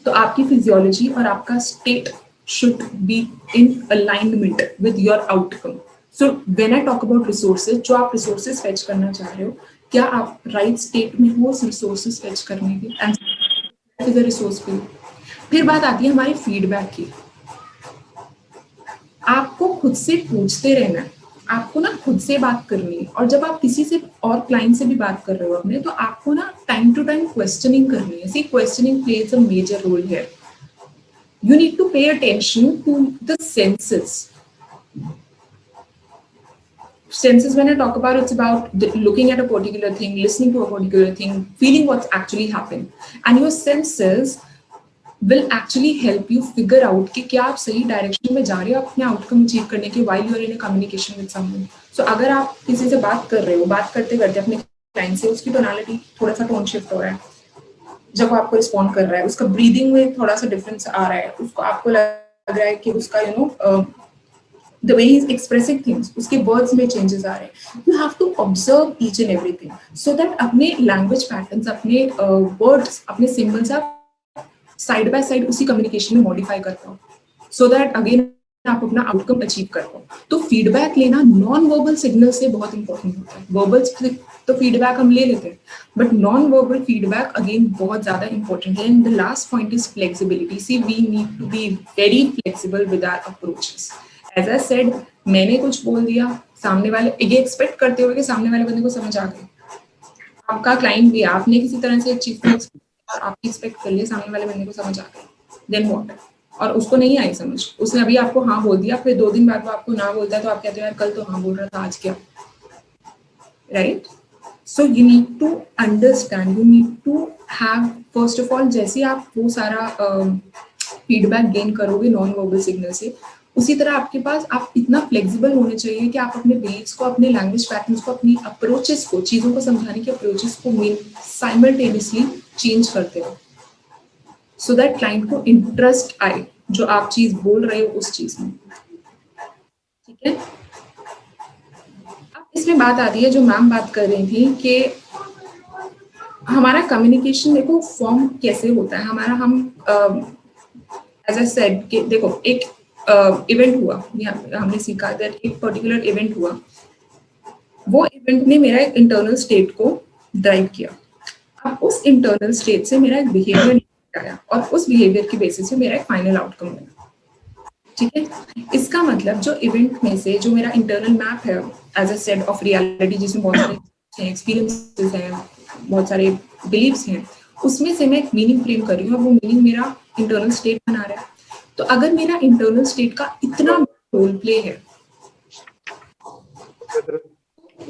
तो आपकी फिजियोलॉजी और आपका state should be in alignment with your outcome. So when I talk about resources, जो आप resources fetch करना चाह रहे हो, क्या आप right state में हो उस resources fetch करने के? And is a resource for you. फिर बात आती है हमारी feedback की। आपको खुद से पूछते रहना है, आपको ना खुद से बात करनी है। और जब आप किसी से और क्लाइंट से भी बात कर रहे हो अपने, तो आपको ना टाइम टू टाइम क्वेश्चनिंग करनी है। See, questioning plays a major role here. You need to pay attention to the senses. Senses, when I talk about, it's about looking at a particular thing, listening to a particular thing, feeling what's actually happened. And your senses will actually help you figure out कि क्या आप सही direction में जा रहे हो अपने outcome achieve करने के, while you are in a communication with someone. So अगर आप किसी से बात कर रहे हो, बात करते करते अपने क्लाइंट से, उसकी टोनालिटी, थोड़ा सा टोन शिफ्ट हो रहा है, जब वो आपको रिस्पॉन्ड कर रहा है, उसका ब्रीदिंग में थोड़ा सा डिफरेंस आ रहा है, उसको आपको लग रहा है कि उसका the way he is expressing things, उसके वर्ड्स में चेंजेस आ रहे हैं. You have to observe each and everything so that अपने लैंग्वेज पैटर्न्स, अपने वर्ड्स, अपने सिंबल्स आप साइड बाय साइड उसी कम्युनिकेशन में मॉडिफाई कर पाओ, सो दैट अगेन आप अपना आउटकम अचीव कर पाओ. तो फीडबैक लेना नॉन वर्बल सिग्नल से बहुत इंपॉर्टेंट होता है. वर्बल तो फीडबैक हम ले लेते हैं, but non verbal feedback again बहुत ज्यादा इंपॉर्टेंट है. And the last point is flexibility. See, we need to be very flexible with our approaches. As I said, मैंने कुछ बोल दिया, सामने वाले ये एक्सपेक्ट करते हुए कि सामने वाले बंदे को समझ आ गई. आपका क्लाइंट भी, आपने किसी तरह से एक चीज को आप एक्सपेक्ट कर लिया, सामने वाले बंदे को समझ आ गई, देन व्हाट? और उसको नहीं आई समझ, उसने अभी आपको हाँ बोल दिया, फिर 2 दिन बाद वो आपको ना बोलता है, तो आप कहते हो यार कल तो हाँ बोल रहा था, आज क्या? Right? So you need to understand, you need to have, first of all, जैसे आप वो सारा फीडबैक गेन करोगे नॉन वर्बल सिग्नल से, उसी तरह आपके पास आप इतना फ्लेक्सिबल होने चाहिए कि आप अपने बिलीव्स को, अपने लैंग्वेज पैटर्न्स को, अपनी अप्रोचेस को, चीज़ों को समझाने के अप्रोचेस को साइमल्टेनियसली चेंज करते हो, सो दैट क्लाइंट को इंटरेस्ट आए जो आप चीज़ बोल रहे हो उस चीज़ में. ठीक है? इसमें बात आती है जो मैम बात कर रही थी कि हमारा कम्युनिकेशन देखो फॉर्म कैसे होता है. हमारा, हम एज आई सेड कि देखो एक इवेंट हुआ, हमने सीखा दैट एक पर्टिकुलर इवेंट हुआ, वो इवेंट ने मेरा एक इंटरनल स्टेट को ड्राइव किया। अब उस इंटरनल स्टेट से मेरा एक बिहेवियर आया और उस बिहेवियर की बेसिस से मेरा एक फाइनल आउटकम बना। ठीक है, इसका मतलब जो इवेंट में से जो मेरा इंटरनल मैप है as a set of reality, जिसमें बहुत सारे एक्सपीरियंसेस हैं, बहुत सारे बिलीव्स हैं, उसमें से मैं एक मीनिंग फ्रेम कर रही हूँ और वो मीनिंग मेरा इंटरनल स्टेट बना रहा है। तो अगर मेरा इंटरनल स्टेट का इतना रोल प्ले है,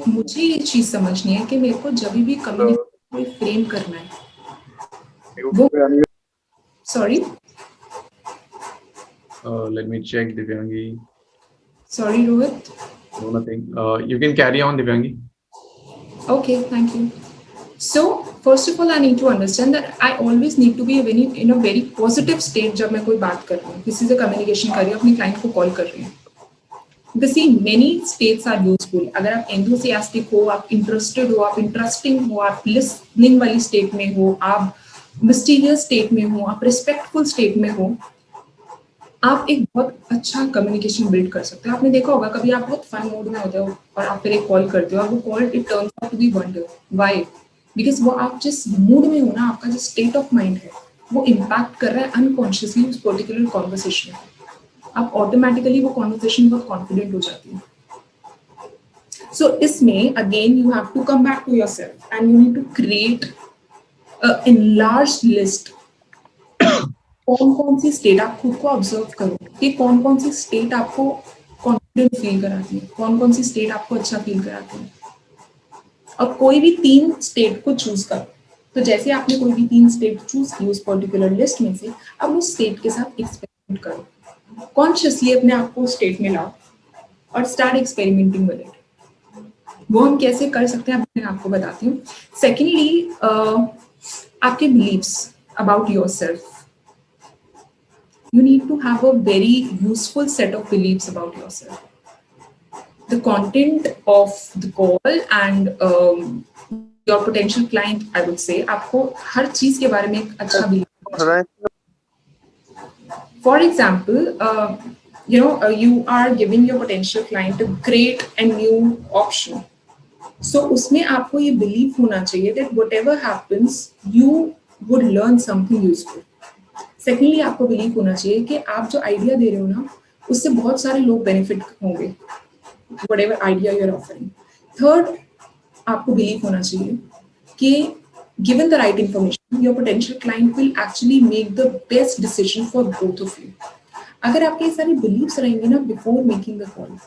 मुझे ये चीज समझनी है कि मेरे को जब भी कम्युनिकेशन फ्रेम करना है वो sorry let me check, Divyangi. Sorry, Rohit. No, nothing. You can carry on, Divyangi. Okay, thank you. So, first of all, I need to understand that I always need to be in a very positive state जब मैं कोई बात कर रही हूँ, किसी से communication कर रही हूँ, अपने क्लाइंट को कॉल कर रही हूँ। See, many states are useful. अगर आप enthusiastic हो, आप interested हो, आप interesting हो, आप listening वाली state में हो, आप mysterious state में हो, आप respectful state में हो, आप एक बहुत अच्छा कम्युनिकेशन बिल्ड कर सकते हो। आपने देखा होगा कभी आप बहुत फन मूड में होते हो और आप फिर एक कॉल करते हो और वो call it turns out to be wonder. Why? Because वो आप जिस मूड में हो ना, आपका जो स्टेट ऑफ माइंड है वो इम्पैक्ट कर रहा है अनकॉन्शियसली उस पर्टिकुलर कॉन्वर्सेशन में। आप ऑटोमेटिकली वो कॉन्वर्सेशन बहुत कॉन्फिडेंट हो जाती है। सो इसमें again you have to come back to yourself and you need to create a enlarged list. कौन कौन सी स्टेट आप खुद को ऑब्जर्व करो कि कौन कौन सी स्टेट आपको कॉन्फिडेंट फील कराती है, कौन कौन सी स्टेट आपको अच्छा फील कराती है, और कोई भी 3 स्टेट को चूज करो। तो जैसे आपने कोई भी 3 स्टेट चूज की उस पर्टिकुलर लिस्ट में से, अब उस स्टेट के साथ एक्सपेरिमेंट करो, कॉन्शियसली अपने आप को स्टेट में लाओ और स्टार्ट एक्सपेरिमेंटिंग विद इट। वो हम कैसे कर सकते हैं मैं आपको बताती हूँ। सेकेंडली, आपके believes about yourself, you need to have a very useful set of beliefs about yourself. The content of the call and your potential client, I would say, आपको हर चीज के बारे में एक अच्छा belief. For example, you are giving your potential client a great and new option. So उसमें आपको ये belief होना चाहिए that whatever happens, you would learn something useful. Secondly, आपको बिलीव होना चाहिए कि आप जो आइडिया दे रहे हो ना, उससे बहुत सारे लोग बेनिफिट होंगे, whatever idea you are offering. Third, आपको बिलीव होना चाहिए कि given the right information your potential client will actually make the best decision for both of you. अगर आपके ये सारे बिलीव्स रहेंगे ना before making the call,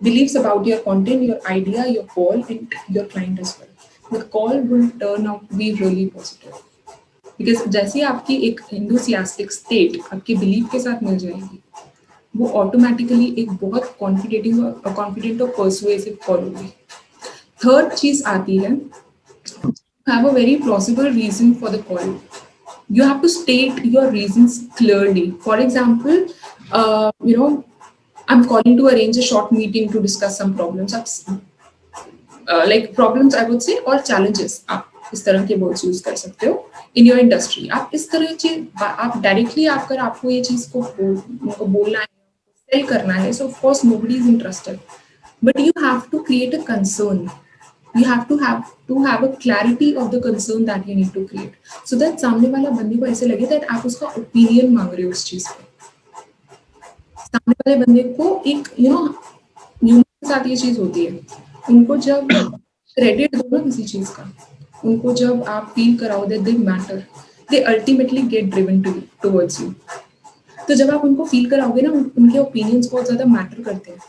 believes about your content, your idea, your call and your client as well, the call will turn out to be really positive. Because जैसे आपकी एक enthusiastic state आपके बिलीव के साथ मिल जाएगी, वो ऑटोमेटिकली एक बहुत कॉन्फिडेंट और पर्सुएसिव कॉल होगी। थर्ड चीज आती है, have a very plausible reason for the call. You have to state your reasons clearly. For example, I am calling to arrange a short meeting to discuss some problems, like problems I would say, और challenges, आप इस तरह के words use कर सकते हो in your industry. आप इस तरह चीज आप डायरेक्टली अगर आपको ये चीज को बोलना है, सेल करना है, so of course nobody is interested, but you have to create a concern, you have to have a clarity of the concern that you need to create, so that सामने वाला बंदे को ऐसे लगे that आप उसका ओपिनियन मांग रहे हो उस चीज पे। सामने वाले बंदे को एक ह्यूमन के साथ ये चीज होती है, उनको जब क्रेडिट दो ना किसी चीज का, उनको जब आप फील कराओ that they matter, they ultimately get driven towards you। तो जब आप उनको फील कराओगे ना, उनके ओपिनियंस बहुत ज्यादा मैटर करते हैं।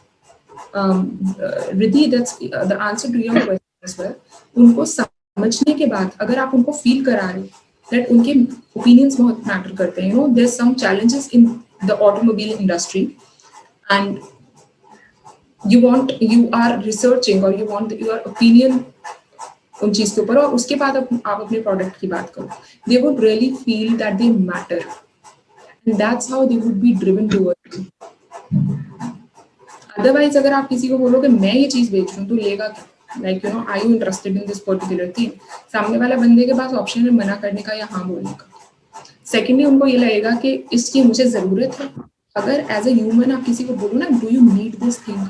Riddhi, that's the answer to your question as well। उनको समझने के बाद अगर आप उनको फील करा रहे हो that उनके ओपिनियंस बहुत मैटर करते हैं। there's some challenges in the automobile industry and you are researching or you want your opinion उन चीज के ऊपर, और उसके बाद आप अपने प्रोडक्ट की बात करो, they would really feel that they matter and that's how they would be driven towards you। Otherwise अगर आप किसी को बोलोगे मैं ये चीज बेच रहा हूँ, तो लेगा क्या, like are you interested in this particular thing, सामने वाला बंदे के पास ऑप्शन है मना करने का या हाँ बोलने का। सेकेंडली उनको ये लगेगा कि इसकी मुझे जरूरत है। अगर एज अ ह्यूमन आप किसी को बोलो ना do you need this thing,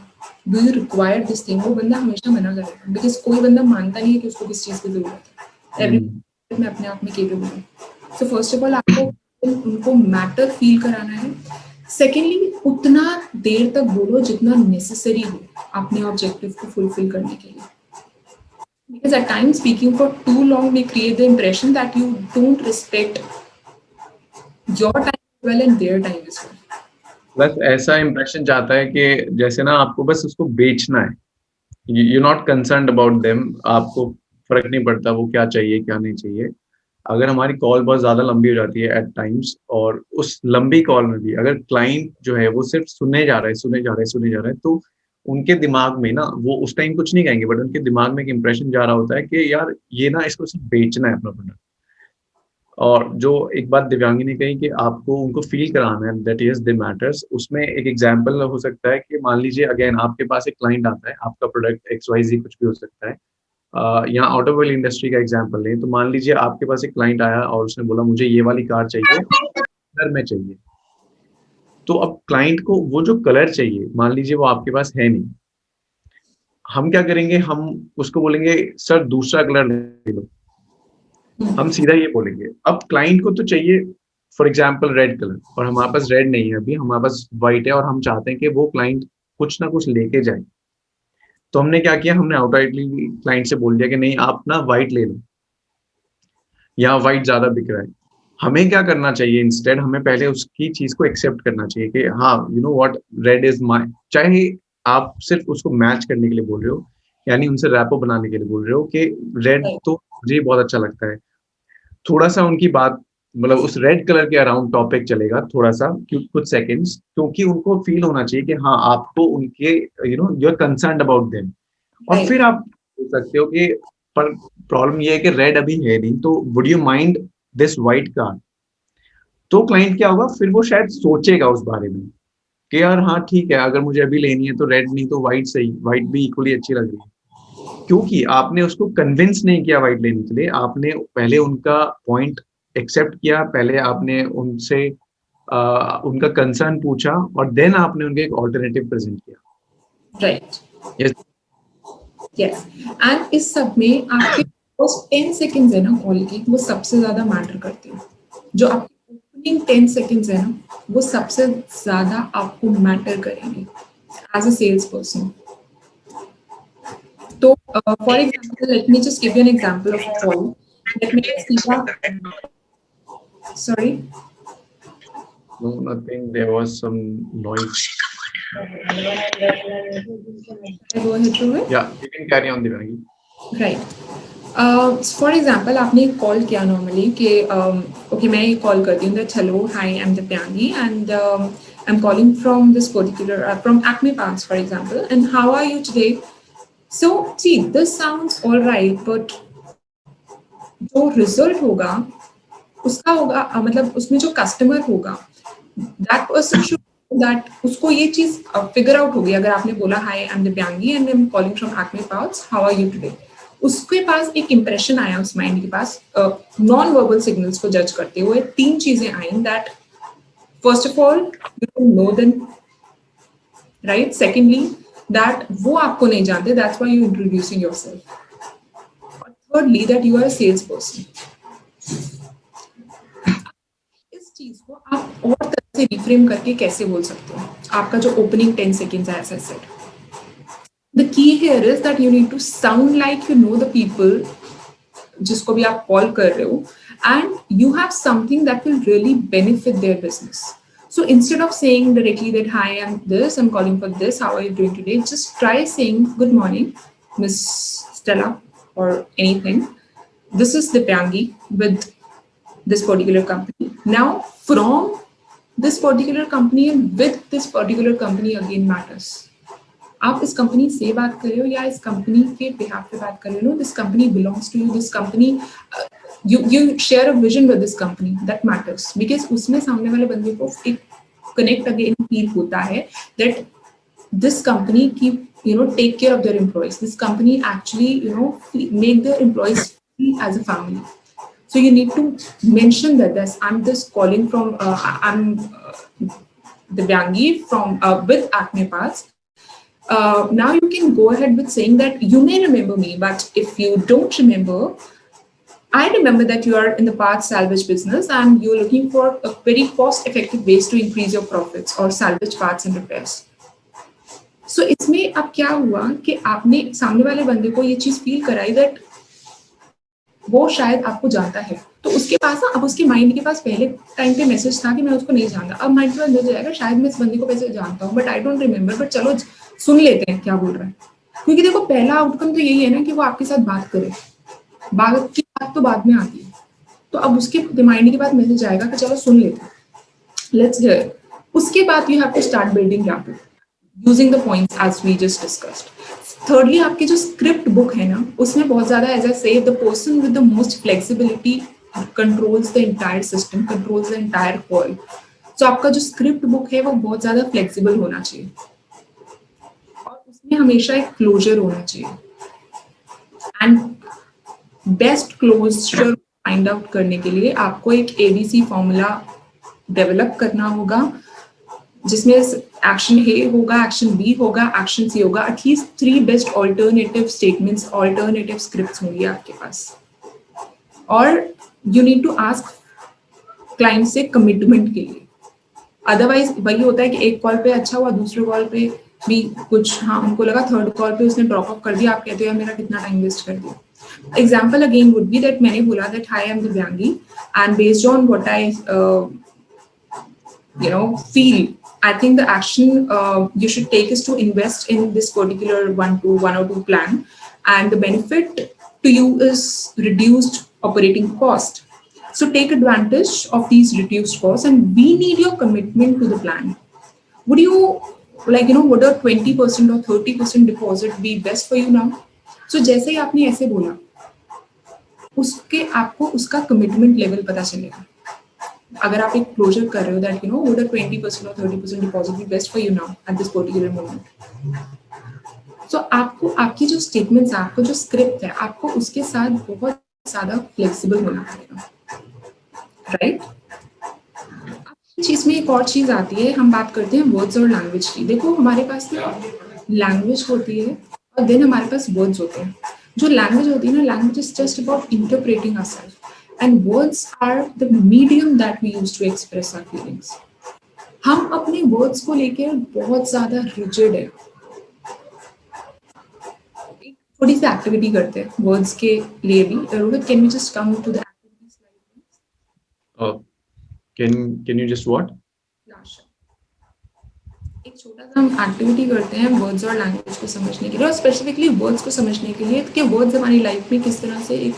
do you require this thing, वो बंदा हमेशा मना करेगा, बिकॉज कोई बंदा मानता नहीं है कि उसको किस चीज की जरूरत है। एवरी में अपने आप में केपेबल है। सो फर्स्ट ऑफ ऑल आपको उनको मैटर फील कराना है। सेकेंडली उतना देर तक बोलो जितना नेसेसरी हो अपने ऑब्जेक्टिव को फुलफिल करने के लिए। Because at times speaking for too long may create the impression that you don't respect your time as well and their time as well. Plus ऐसा इम्प्रेशन जाता है कि जैसे ना आपको बस उसको बेचना है, you not concerned about them, आपको फर्क नहीं पड़ता वो क्या चाहिए क्या नहीं चाहिए। अगर हमारी कॉल बहुत ज्यादा लंबी हो जाती है एट टाइम्स, और उस लंबी कॉल में भी अगर क्लाइंट जो है वो सिर्फ सुनने जा रहा है, तो उनके दिमाग में ना, वो उस टाइम कुछ नहीं कहेंगे, बट उनके दिमाग में एक इंप्रेशन जा रहा होता है कि यार ये ना इसको सिर्फ बेचना है अपना प्रोडक्ट। और जो एक बात दिव्यांगी ने कही कि आपको उनको फील कराना है दैट यस दे मैटर्स, उसमें एक एग्जांपल हो सकता है कि मान लीजिए अगेन आपके पास एक क्लाइंट आता है, आपका प्रोडक्ट XYZ कुछ भी हो सकता है, यहाँ ऑटोमोबाइल इंडस्ट्री का एग्जांपल लें, तो मान लीजिए आपके पास एक क्लाइंट आया और उसने बोला मुझे ये वाली कार चाहिए, कलर में चाहिए। तो अब क्लाइंट को वो जो कलर चाहिए, मान लीजिए वो आपके पास है नहीं, हम क्या करेंगे, हम उसको बोलेंगे सर दूसरा कलर ले लो, हम सीधा ये बोलेंगे। अब क्लाइंट को तो चाहिए फॉर एग्जाम्पल रेड कलर, और हमारे पास रेड नहीं है अभी, हमारे पास व्हाइट है, और हम चाहते हैं कि वो क्लाइंट कुछ ना कुछ लेके जाए। तो हमने क्या किया, हमने आउटराइटली क्लाइंट से बोल दिया कि नहीं आप ना व्हाइट ले लो, यहाँ व्हाइट ज्यादा बिक रहा है। हमें क्या करना चाहिए, इंस्टेड हमें पहले उसकी चीज को एक्सेप्ट करना चाहिए कि हाँ you know what, red is my, चाहे आप सिर्फ उसको मैच करने के लिए बोल रहे हो, यानी उनसे रैपो बनाने के लिए बोल रहे हो कि रेड तो मुझे बहुत अच्छा लगता है, थोड़ा सा उनकी बात मतलब उस रेड कलर के अराउंड टॉपिक चलेगा थोड़ा सा, कुछ सेकंड्स, क्योंकि उनको फील होना चाहिए कि हाँ आपको उनके you know you are concerned about them. और फिर आप बोल सकते हो कि पर प्रॉब्लम ये है कि रेड अभी है नहीं, तो would you mind this white car. तो क्लाइंट क्या होगा, फिर वो शायद सोचेगा उस बारे में कि यार हाँ ठीक है, अगर मुझे अभी लेनी है तो रेड नहीं तो व्हाइट सही, व्हाइट भी इक्वली अच्छी लग रही है। क्योंकि आपने उसको कन्विंस नहीं किया व्हाइट लेने के लिए, आपने पहले उनका पॉइंट एक्सेप्ट किया, पहले आपने उनसे उनका कंसर्न पूछा, और देन आपने उनके एक ऑल्टरनेटिव प्रेजेंट किया। Right, yes. एंड इस सब में आपके फर्स्ट 10 सेकंड्स है ना कॉल की, वो सबसे ज्यादा मैटर करते हैं। जो आपके ओपनिंग 10 सेकंड्स है ना, वो सबसे ज्यादा आपको मैटर करेंगे as a sales person. So, for example, let me just give you an example of a call. Let me just see. Sorry. No, nothing. There was some noise. Go ahead, Rohit. Yeah, you can carry on, Divyangi. Right. For example, आपने एक call किया normally कि okay मैं एक call करती हूँ that hello hi I'm Divyangi and I'm calling from this particular from Acme Parks for example and how are you today? So see, this sounds all right, but जो result होगा उसका होगा मतलब उसमें जो कस्टमर होगा that person should know that उसको ये चीज फिगर आउट होगी। अगर आपने बोला hi I am Divyangi and I am calling from Acme Parks, how are you today, उसके पास एक इंप्रेशन आया उस माइंड के पास, नॉन वर्बल सिग्नल्स को जज करते हुए 3 चीजें I that first of all you know them, right, secondly that वो आपको नहीं जानते, that's why you introducing yourself, और thirdly that you are a salesperson। इस चीज को आप और तरह से रिफ्रेम करके कैसे बोल सकते हो, आपका जो ओपनिंग 10 seconds है, as I said, the key here is that you need to sound like you know the people जिसको भी आप कॉल कर रहे हो, and you have something that will really benefit their business. So instead of saying directly that hi, I'm this, I'm calling for this, how are you doing today? Just try saying good morning, Miss Stella, or anything. This is Divyangi with this particular company. Now from this particular company and with this particular company again matters. आप इस company से बात कर रहे हो या इस company के बिहाफ पे बात कर रहे हो, this company belongs to you, this company you share a vision with this company, that matters because उसमें सामने वाले बंदे को एक कनेक्ट अगेन फील होता है that this company keep take care of their employees, this company actually make their employees feel as a family. So you need to mention that this, I'm just calling from, I'm Divyangi from with Acne Paths. Now you can go ahead with saying that you may remember me, but if you don't remember, I remember that you are in the parts salvage business and you're looking for a very cost-effective ways to increase your profits or salvage parts and repairs. So इसमें अब क्या हुआ कि आपने सामने वाले बंदे को ये चीज फील कराई दैट वो शायद आपको जानता है, तो उसके पास ना अब उसके माइंड के पास पहले टाइम पे मैसेज था कि मैं उसको नहीं जानता, अब माइंड में अंदर जाएगा शायद मैं इस बंदे को वैसे जानता हूँ but I don't remember, but चलो सुन लेते हैं क्या बोल रहा है, क्योंकि देखो पहला आउटकम तो यही है ना कि वो आपके साथ बात करे, बात की बात तो बाद में आती है, तो अब उसके माइंड के बाद मैसेज आएगा कि चलो सुन लेते हैं, लेट्स हियर। उसके बाद you have to start building rapid using the points as we just discussed. Thirdly आपकी जो स्क्रिप्ट बुक है ना उसमें बहुत ज्यादा एज आई से the person with the most flexibility controls the entire system, controls the entire call. तो आपका जो स्क्रिप्ट बुक है वो बहुत ज्यादा फ्लेक्सिबल होना चाहिए और उसमें हमेशा एक क्लोजर होना चाहिए। And best closure find out करने के लिए आपको एक ABC फॉर्मूला डेवलप करना होगा जिसमें एक्शन ए होगा, एक्शन बी होगा, एक्शन सी होगा, at least 3 best alternative statements, alternative scripts होंगी आपके पास। और you need to ask client से कमिटमेंट के लिए, अदरवाइज वही होता है कि एक कॉल पे अच्छा हुआ, दूसरे कॉल पे भी कुछ हाँ उनको लगा, थर्ड कॉल पे उसने ड्रॉप ऑफ कर दिया, आप कहते हो मेरा कितना टाइम वेस्ट कर दिया। Example again would be that मैंने बोला that high I am Divyangi and based on what I feel, I think the action you should take is to invest in this particular 102 plan, and the benefit to you is reduced operating cost. So take advantage of these reduced costs, and we need your commitment to the plan. Would you would a 20% or 30% deposit be best for you now? So जैसे ही आपने ऐसे बोला उसके आपको उसका commitment level पता चलेगा। अगर आप एक क्लोजर कर रहे हो that would a 20% or 30% deposit be best for you now at this particular moment? So आपको आपकी जो स्टेटमेंट्स है, आपको जो स्क्रिप्ट है, आपको उसके साथ बहुत ज्यादा फ्लेक्सिबल होना पड़ेगा, राइट? चीज में एक और चीज आती है, हम बात करते हैं वर्ड्स और लैंग्वेज की। देखो हमारे पास ना लैंग्वेज होती है और देन हमारे पास वर्ड्स होते हैं। जो लैंग्वेज होती है ना, language is just about interpreting ourself, and words are the medium that we use to express our feelings. हम अपने words को लेकर बहुत ज्यादा rigid है। थोड़ी सी एक्टिविटी करते हैं words के लिए भी। Rohit, can we just come to the activity slide? Can you just what? Yeah, sure. एक छोटा सा हम एक्टिविटी करते हैं वर्ड्स और लैंग्वेज को समझने के लिए, और स्पेसिफिकली वर्ड्स को समझने के लिए कि वर्ड्स हमारी लाइफ में किस तरह से एक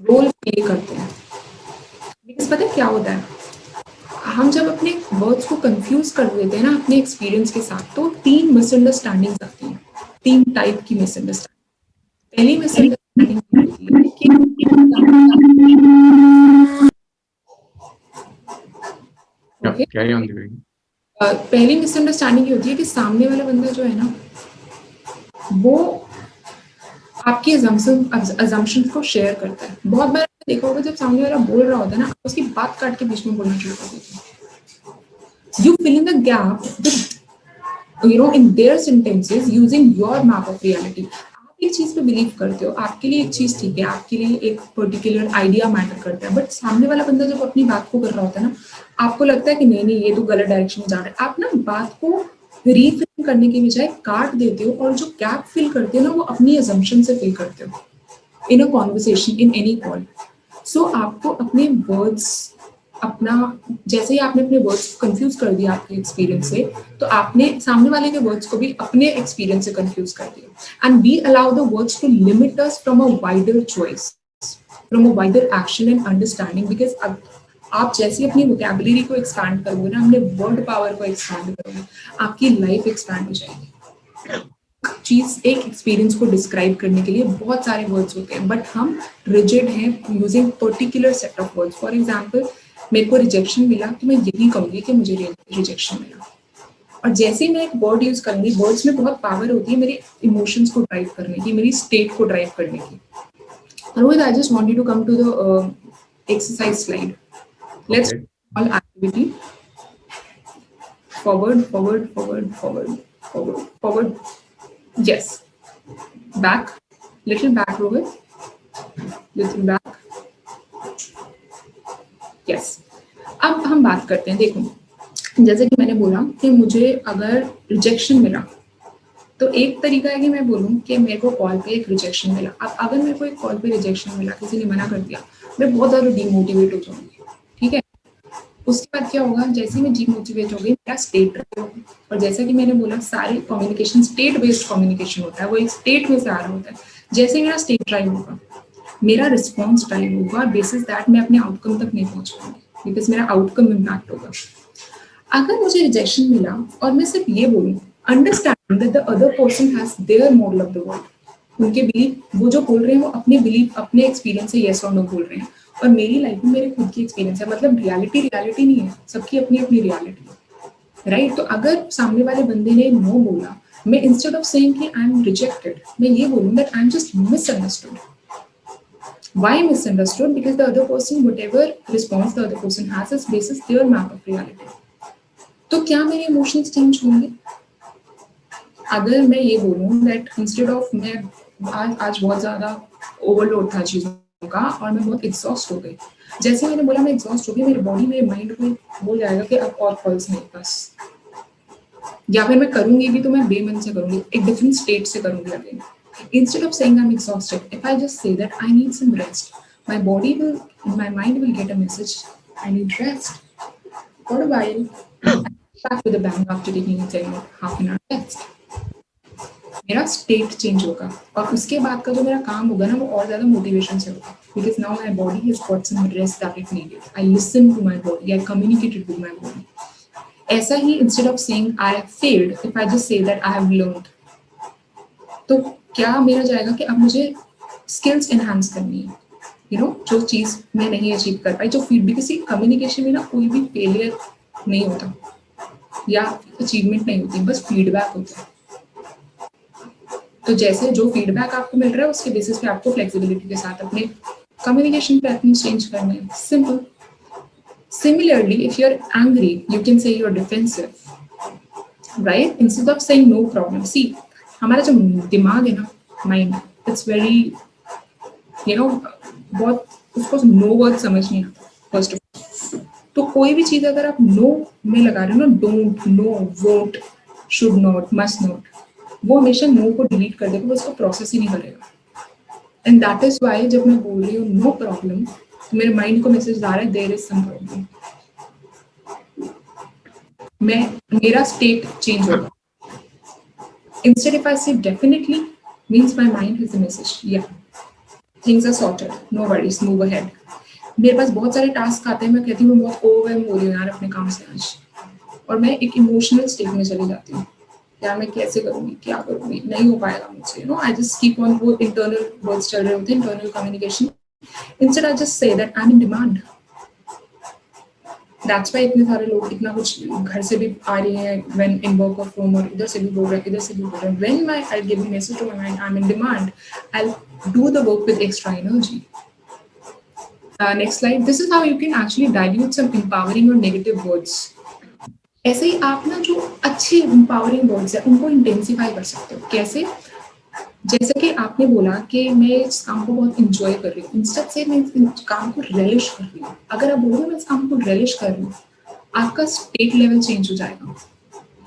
रोल प्ले करते हैं। बिकॉज पता है क्या होता है, हम जब अपने वर्ड्स को कंफ्यूज कर देते हैं ना अपने एक्सपीरियंस के साथ, तो 3 मिसअंडरस्टैंडिंग्स आती हैं, 3 टाइप की मिसअंडरस्टैंडिंग। पहली मिसअंडरस्टैंडिंग पहली मिसअंडरस्टैंडिंग ये होती है कि सामने वाला बंदा जो है ना वो आपकी assumptions को शेयर करता है। बहुत बार देखा होगा जब सामने वाला बोल रहा होता है ना, उसकी बात काट के बीच में बोलना शुरू कर देते हैं। You fill in the gap with, in their sentences using your map of reality. आप एक चीज पे बिलीव करते हो, आपके लिए एक चीज ठीक है, आपके लिए एक पर्टिकुलर आइडिया मैटर करता है, बट सामने वाला बंदा जब अपनी बात को कर रहा होता है ना, आपको लगता है कि नहीं ये तो गलत डायरेक्शन में जा रहा है। आप ना बात को रीफिल करने की बजाय काट देते हो और जो गैप फिल करते हो ना वो अपनी assumption से फिल करते हो in a conversation, in any call. So आपको अपने वर्ड्स जैसे ही आपने अपने वर्ड्स को कंफ्यूज कर दिया आपके एक्सपीरियंस से, तो आपने सामने वाले के वर्ड्स को भी अपने एक्सपीरियंस से कंफ्यूज कर दिया। And we allow the words to limit us from a wider choice, from a wider action and understanding. Because अब आप जैसे अपनी वोकैबुलरी को एक्सपैंड करोगे ना, अपने वर्ड पावर को एक्सपैंड करोगे, आपकी लाइफ एक्सपैंड हो जाएगी। चीज एक एक्सपीरियंस को डिस्क्राइब करने के लिए बहुत सारे वर्ड्स होते हैं, बट हम रिजिड हैं using particular set of words. For example, मेरे को रिजेक्शन मिला तो मैं यही कहूंगी कि मुझे रिजेक्शन मिला, और जैसे ही मैं एक वर्ड यूज करूंगी, वर्ड्स में बहुत पावर होती है मेरे इमोशंस को ड्राइव करने की, मेरी स्टेट को ड्राइव करने की। Rohit, I just want you to come to the exercise slide. Let's Okay. all activity. Forward, forward, forward, forward, forward, forward. Yes. Back. Little back, Rohit. Little back. Yes. अब हम बात करते हैं. देखो, जैसे कि मैंने बोला कि मुझे अगर रिजेक्शन मिला, तो एक तरीका है कि मैं बोलूं कि मेरे को कॉल पे एक रिजेक्शन मिला. अब अगर मेरे को एक कॉल पे रिजेक्शन मिला, किसी ने मना कर दिया, मैं बहुत ज़्यादा डिमोटिवेट हो जाऊंगी. ठीक है. उसके बाद क्या होगा, जैसे मैं डिमोटिवेट हो गई, मेरा स्टेट होगा. और जैसा कि मैंने बोला, सारे कम्युनिकेशन स्टेट बेस्ड कम्युनिकेशन होता है, वो एक स्टेट में से आ रहा होता है. जैसे मेरा स्टेट ड्राइव होगा, मेरा रिस्पॉन्स ड्राइव होगा, बेसिस दैट मैं अपने आउटकम तक नहीं पहुंच पाऊंगी, बिकॉज मेरा आउटकम इम्पैक्ट होगा. अगर मुझे रिजेक्शन मिला और मैं सिर्फ ये बोलूं, understanding that the other person has their model of the world, उनके बिलीफ, वो जो बोल रहे हैं वो अपने बिलीफ, अपने एक्सपीरियंस से येस और नो बोल रहे हैं, और मेरी लाइफ में मेरे खुद की एक्सपीरियंस है. मतलब रियलिटी नहीं है, सबकी अपनी अपनी रियलिटी है, राइट. तो अगर सामने वाले बंदे ने नो बोला, मैं इंस्टेड ऑफ सेइंग कि आई एम रिजेक्टेड, मैं ये बोलूं that I am just misunderstood. Why misunderstood? Because the other person, whatever response the other person has, is basis their map of reality. तो क्या मेरे इमोशंस चेंज होंगे? अगर मैं ये बोलूं that instead of मैं आज बहुत ज़्यादा ओवरलोड था चीज़ों का और मैं बहुत एग्जॉस्ट हो गई, जैसे मैंने बोला मैं एग्जॉस्ट हो गई, मेरे बॉडी मेरे माइंड को बोल जाएगा कि अब और कॉल्स नहीं बस, या फिर मैं करूंगी भी तो मैं बेमन से करूंगी, एक डिफरेंट स्टेट से करूंगी again. Instead of saying I'm exhausted, if I just say that I need some rest, my mind will get a message, I need rest. For a while, I'll back with a bang after taking a 10 or half an hour rest. मेरा state change होगा और उसके बाद का जो मेरा काम होगा ना, वो और ज़्यादा मोटिवेशन से होगा, because now my body has got some rest that it needed. I listened to my body, I communicated with my body. ऐसा ही instead of saying I failed, if I just say that I have learned, तो क्या मेरा जाएगा कि अब मुझे skills enhance करनी है, जो चीज़ मैं नहीं अचीव कर पाई, जो फीडबैक. किसी कम्युनिकेशन में ना कोई भी फेलियर नहीं होता या अचीवमेंट नहीं होती, बस फीडबैक होता है. तो जैसे जो फीडबैक आपको मिल रहा है, उसके बेसिस पे आपको फ्लेक्सिबिलिटी के साथ अपने कम्युनिकेशन पैटर्न्स चेंज करने हैं. Simple. Similarly, if you are angry, you can say you are defensive, right, instead of saying no problem. See, हमारा जो दिमाग है ना, माइंड, इट्स वेरी बहुत, उसको नो वर्ड समझ नहीं आता फर्स्ट ऑफ ऑल. तो कोई भी चीज़ अगर आप नो में लगा रहे हो ना, don't, no, won't, should not, must not, वो हमेशा नो को डिलीट कर देगा, वो इसको प्रोसेस ही नहीं करेगा. एंड दैट इज वाई जब मैं बोल रही हूँ नो प्रॉब्लम, तो मेरे माइंड को मैसेज आ रहा है देयर इज सम प्रॉब्लम. मेरा स्टेट चेंज होगा. Instead, if I say definitely, means my mind has a message. Yeah, things are sorted. No worries, move ahead. मेरे पास बहुत सारे टास्क आते हैं, मैं कहती हूँ मैं बहुत ओवरवेल्म हो रही हूँ यार अपने काम से आज, और मैं एक इमोशनल स्टेट में चली जाती हूँ. यार मैं कैसे करूँगी, क्या करूँगी, नहीं हो पाएगा मुझसे. I just keep on, वो इंटरनल वर्ड्स चल रहे होते हैं, internal communication. Instead, I just say that I'm in demand. That's why इतने सारे लोग इतना कुछ घर से भी आ रही हैं, when in work or home, और इधर से भी बोल रहे हैं, इधर से भी बोल रहे हैं. When I give a message to my mind, I'm in demand, I'll do the work with extra energy. Next slide. This is how you can actually dilute some empowering or negative words. ऐसे ही आप ना जो अच्छे empowering words है, उनको intensify कर सकते हो. कैसे? जैसे कि आपने बोला कि मैं इस काम को बहुत इंजॉय कर रही हूँ, इंस्टेड से मैं इस काम को रेलिश कर रही हूँ. अगर आप बोलोगे मैं इस काम को रेलिश कर रही हूँ, आपका स्टेट लेवल चेंज हो जाएगा,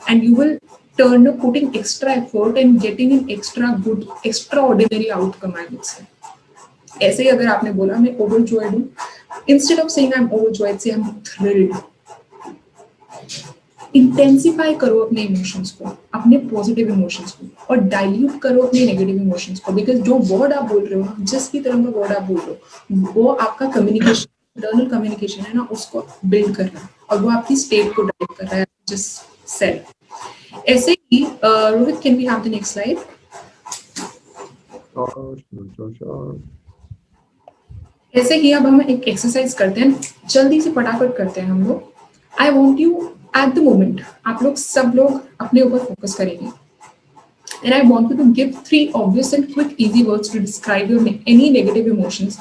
and you will turn up putting extra effort and getting an extra good, extra ordinary outcome, I would से. ऐसे ही अगर आपने बोला मैं ओवरजॉयड हूँ, instead of saying I am overjoyed, से आई एम थ्रिल्ड. इंटेंसिफाई करो अपने इमोशंस को, अपने पॉजिटिव इमोशंस को, और डाइल्यूट करो अपने नेगेटिव इमोशंस को, बिकॉज जो वर्ड आप बोल रहे हो ना, जिस भी तरह का वर्ड आप बोल रहे हो, वो आपका कम्युनिकेशन, इंटरनल कम्युनिकेशन है ना, उसको बिल्ड कर रहा है, और वो आपकी स्टेट को ड्राइव कर रहा है. Just said. ऐसे ही Rohit, can we have the next slide? ऐसे ही अब हम एक एक्सरसाइज करते हैं, जल्दी से फटाफट करते हैं हम लोग. I want you eight the moment, आप लोग सब लोग अपने ऊपर फोकस करेंगे. and I want you to give 3 obvious and quick easy words to describe your any negative emotions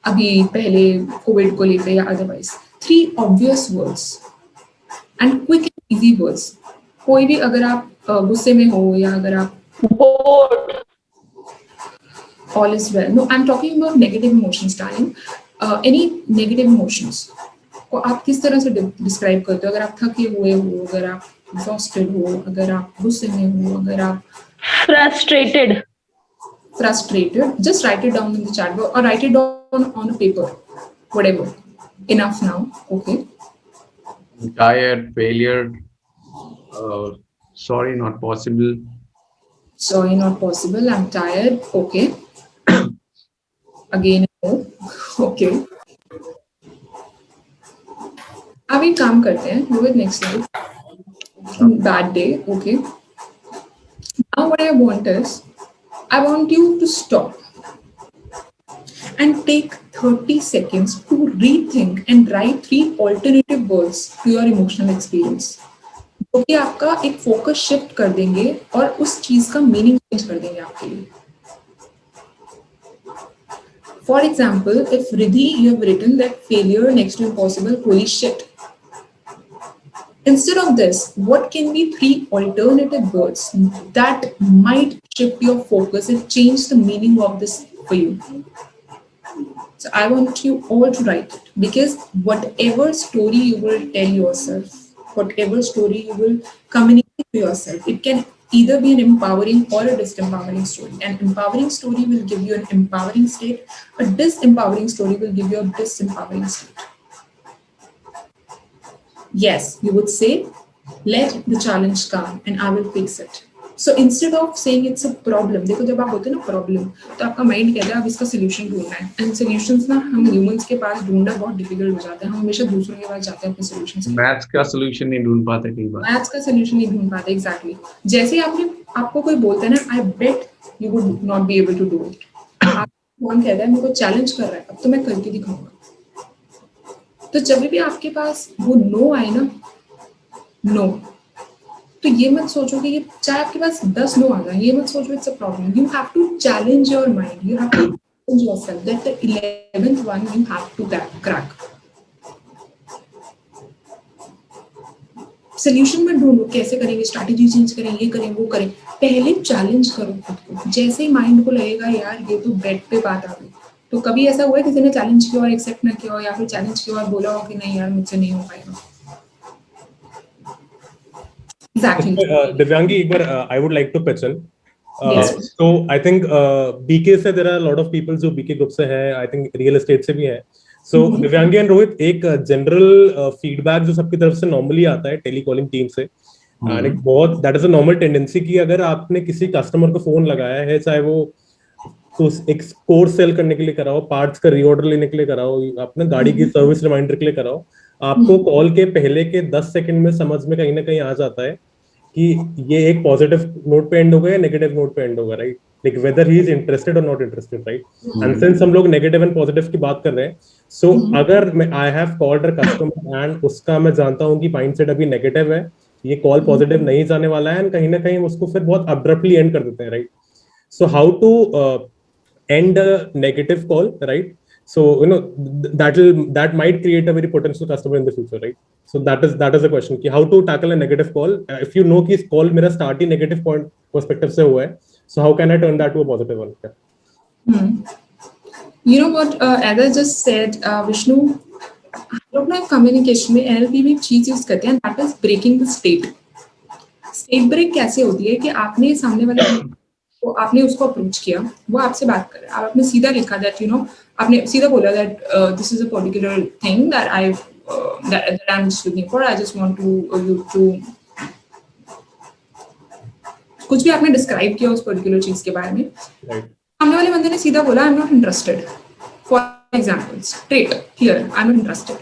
अभी पहले कोविड को लेकर या otherwise 3 obvious words and quick and easy words. कोई भी अगर आप गुस्से में हो या अगर आप all is well. No, I'm talking about negative emotions, darling. Any negative emotions को आप किस तरह से डिस्क्राइब करते हो? अगर आप थके हुए हो, अगर आप exhausted हो, अगर आप गुस्से में हो, अगर आप frustrated, just write it down in the chat box or write it down on a paper, whatever. Enough now, okay? Tired, failure, sorry, not possible. Sorry, not possible. I'm tired. Okay. Again, no. Okay. अब एक काम करते हैं. Go with next slide. Bad day. Okay. Now what I want is, I want you to stop and take 30 seconds to rethink and write 3 alternative words to your emotional experience. जो कि आपका एक focus shift कर देंगे और उस चीज का मीनिंग चेंज कर देंगे आपके लिए. For example, if Riddhi, you have written that failure next to impossible, holy shit. Instead of this, what can be 3 alternative words that might shift your focus and change the meaning of this for you? So I want you all to write it, because whatever story you will tell yourself, whatever story you will communicate to yourself, it can either be an empowering or a disempowering story. An empowering story will give you an empowering state. A disempowering story will give you a disempowering state. Yes, you would say, let the challenge come and I will fix it. So instead of saying it's a problem, देखो जब आप होते हैं ना problem, तो आपका mind कहता है अब इसका solution ढूंढना है. And solutions ना हम humans के पास ढूंढना बहुत difficult हो जाता है. हम हमेशा दूसरों के पास जाते हैं अपने solutions. मैथ्स का solution नहीं ढूंढ पाते कई बार. मैथ्स का solution नहीं ढूंढ पाते exactly. जैसे आपको कोई बोलता है ना, I bet you would not be able to do it. कौन कहता है मेरे को challenge कर रहा है, अब तो मैं करके दिखाऊंगा. तो जब भी आपके पास वो no आए ना, no, तो ये मत सोचो कि ये चाहे आपके पास 10 नो आ जाए, ये मत सोचो it's a problem. You have to challenge your mind, you have to challenge yourself that the 11th one you have to crack. Solution मत ढूंढो कैसे करेंगे, स्ट्रैटेजी चेंज करें, ये करें वो करें. पहले चैलेंज करो खुद को. जैसे ही माइंड को लगेगा यार ये तो बेड पे बात आ गई, तो कभी ऐसा हुआ है किसी ने चैलेंज किया और एक्सेप्ट ना किया हो, या फिर चैलेंज किया और बोला हो कि नहीं यार मुझसे नहीं हो पाएगा? Exactly. Divyangi, I would like to pitch in. Yes. So I think BK से there are a lot of people जो BK group से हैं, I think real estate से भी हैं. So Divyangi and Rohit, एक general feedback जो सबकी तरफ से normally आता है telecalling team से, and एक बहुत that is a normal tendency कि अगर आपने किसी customer को phone लगाया है, चाहे वो तो एक कोर्स सेल करने के लिए कराओ, पार्ट्स का रीऑर्डर लेने के लिए कराओ, आपने गाड़ी की सर्विस रिमाइंडर के लिए कराओ, आपको कॉल के पहले के 10 सेकंड में समझ में कहीं ना कहीं आ जाता है कि ये एक पॉजिटिव नोट पे एंड होगा या नेगेटिव नोट पे एंड होगा, right? Like whether he is interested और not interested, right? And since हम लोग नेगेटिव एंड पॉजिटिव की बात कर रहे हैं, सो अगर मैं I have called a customer and उसका मैं जानता हूं कि माइंडसेट अभी नेगेटिव है, ये कॉल पॉजिटिव नहीं जाने वाला है, एंड कहीं ना कहीं उसको फिर बहुत अब्रप्टली एंड कर देते हैं, right? So how to end a negative call, right? So that might create a very potential customer in the future, right? So that is the question कि how to tackle a negative call. If you know कि इस call मेरा start ही negative point perspective से हुआ है, so how can I turn that to a positive one? You know what, as I just said, Vishnu, हम लोग ना communication में NLP में एक चीज यूज करते हैं, that is breaking the state. State break कैसे होती है कि आपने सामने वाले तो आपने उसको अप्रोच किया, वो आपसे बात कर रहा है, आपने सीधा लिखा दैट आपने सीधा बोला that this is a particular thing that I am just looking for, I just want to you to, कुछ भी आपने डिस्क्राइब किया उस पर्टिकुलर चीज के बारे में. सामने वाले बंदे ने सीधा बोला I am not interested, for example, straight clear, I am not interested.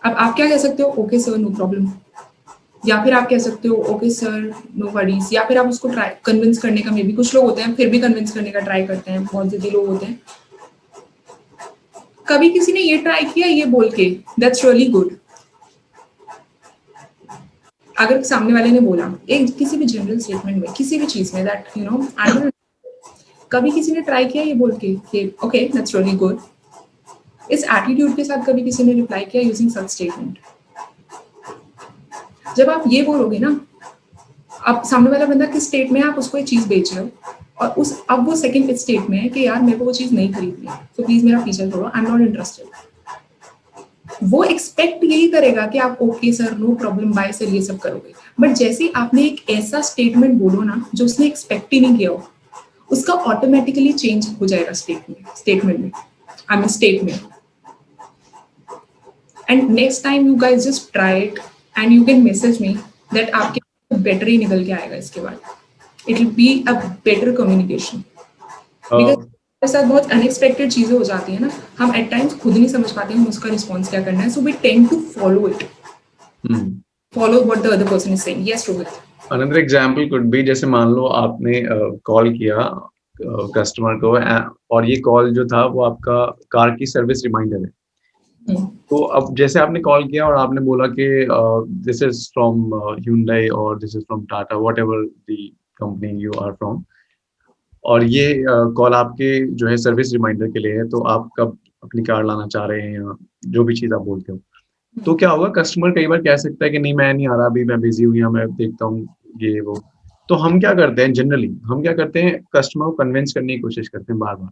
अब आप क्या कह सकते हो? Okay sir, no problem. या फिर आप कह सकते हो ओके सर, नो वरीज. या फिर आप उसको ट्राई कन्विंस करने का, मे बी कुछ लोग होते हैं फिर भी कन्विंस करने का ट्राई करते हैं, बहुत ज्यादा लोग होते हैं. कभी किसी ने ये ट्राई किया ये बोल के दैट्स रियली गुड. अगर सामने वाले ने बोला एक किसी भी जनरल स्टेटमेंट में, किसी भी चीज में, that you no I don't, कभी किसी ने ट्राई किया ये बोल के कि ओके दैट्स रियली गुड, इस एटीट्यूड के साथ कभी किसी ने रिप्लाई किया यूजिंग सच स्टेटमेंट? जब आप ये बोलोगे ना, अब सामने वाला बंदा किस स्टेट में है, आप उसको एक चीज बेच रहे हो और उस अब वो सेकंड स्टेट में है कि यार मेरे को वो चीज नहीं खरीदनी है, तो प्लीज मेरा पीछा छोड़ो, आई एम नॉट इंटरेस्टेड। वो एक्सपेक्ट यही करेगा कि आप okay sir, no problem, bye sir, ये सब करोगे। बट जैसे ही आपने एक ऐसा स्टेटमेंट बोलो ना जो उसने एक्सपेक्ट ही नहीं किया हो, उसका ऑटोमेटिकली चेंज हो जाएगा स्टेटमेंट में, आई मीन स्टेट में। And next time you guys just try it and you can message me that आपके बेटर ही निकल के आएगा इसके बाद। It will be a better communication. Because हमारे साथ बहुत अनएक्सपेक्टेड चीजें हो जाती है ना, हम एट टाइम्स खुद नहीं समझ पाते हम उसका रिस्पॉन्स क्या करना है, so we tend to follow it, follow what the other person is saying. Yes Rohit. Another example could be, जैसे मान लो आपने कॉल किया कस्टमर को और ये कॉल जो था वो आपका कार की सर्विस रिमाइंडर है। तो अब जैसे आपने कॉल किया और आपने बोला कि दिस इज फ्रॉम Hyundai और this is from Tata, whatever the company you are from, और ये कॉल आपके जो है सर्विस रिमाइंडर के लिए है, तो आप कब अपनी कार लाना चाह रहे हैं या जो भी चीज़ आप बोलते हो, तो क्या होगा, कस्टमर कई बार कह सकता है कि नहीं मैं नहीं आ रहा, अभी मैं बिजी हूँ या मैं देखता हूँ ये वो। तो हम क्या करते हैं जनरली, हम क्या करते हैं, कस्टमर को कन्विंस करने की कोशिश करते हैं बार बार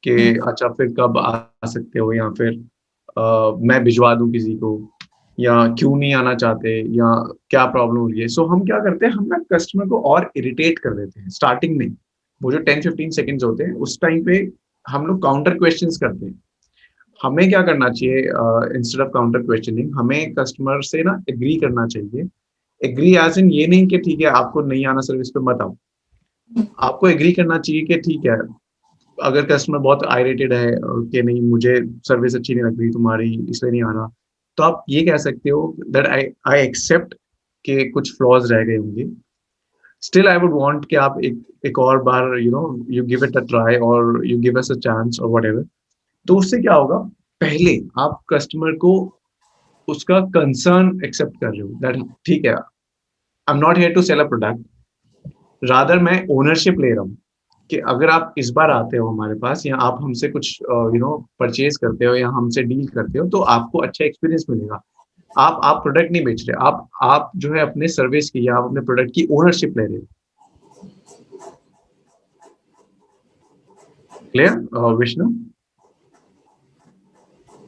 कि अच्छा फिर कब आ सकते हो, या फिर मैं भिजवा दूं किसी को, या क्यों नहीं आना चाहते, या क्या प्रॉब्लम हो रही है। सो हम क्या करते हैं, हम ना कस्टमर को और इरिटेट कर देते हैं स्टार्टिंग में। वो जो 10-15 सेकेंड्स होते हैं उस टाइम पे हम लोग काउंटर क्वेश्चंस करते हैं। हमें क्या करना चाहिए, इंस्टेड ऑफ काउंटर क्वेश्चनिंग, हमें कस्टमर से ना एग्री करना चाहिए। एग्री एज इन ये नहीं कि ठीक है आपको नहीं आना सर्विस पे मत आओ, आपको एग्री करना चाहिए कि ठीक है, अगर कस्टमर बहुत आयरेटेड है कि नहीं मुझे सर्विस अच्छी नहीं लग रही तुम्हारी इसलिए नहीं आ रहा, तो आप ये कह सकते हो दैट आई एक्सेप्ट कि कुछ फ्लॉज रह गए होंगे, स्टिल आई वुड वांट कि आप एक और बार you give it a try और you give us a chance और व्हाटएवर। तो उससे क्या होगा, पहले आप कस्टमर को उसका कंसर्न एक्सेप्ट कर रहे हो, दैट ठीक है I am not here to sell a product, rather मैं ओनरशिप ले रहा हूँ कि अगर आप इस बार आते हो हमारे पास या आप हमसे कुछ परचेज करते हो या हमसे डील करते हो, तो आपको अच्छा एक्सपीरियंस मिलेगा। आप प्रोडक्ट नहीं बेच रहे, आप जो है अपने सर्विस की या आप अपने प्रोडक्ट की ओनरशिप ले रहे हो। Clear Vishnu?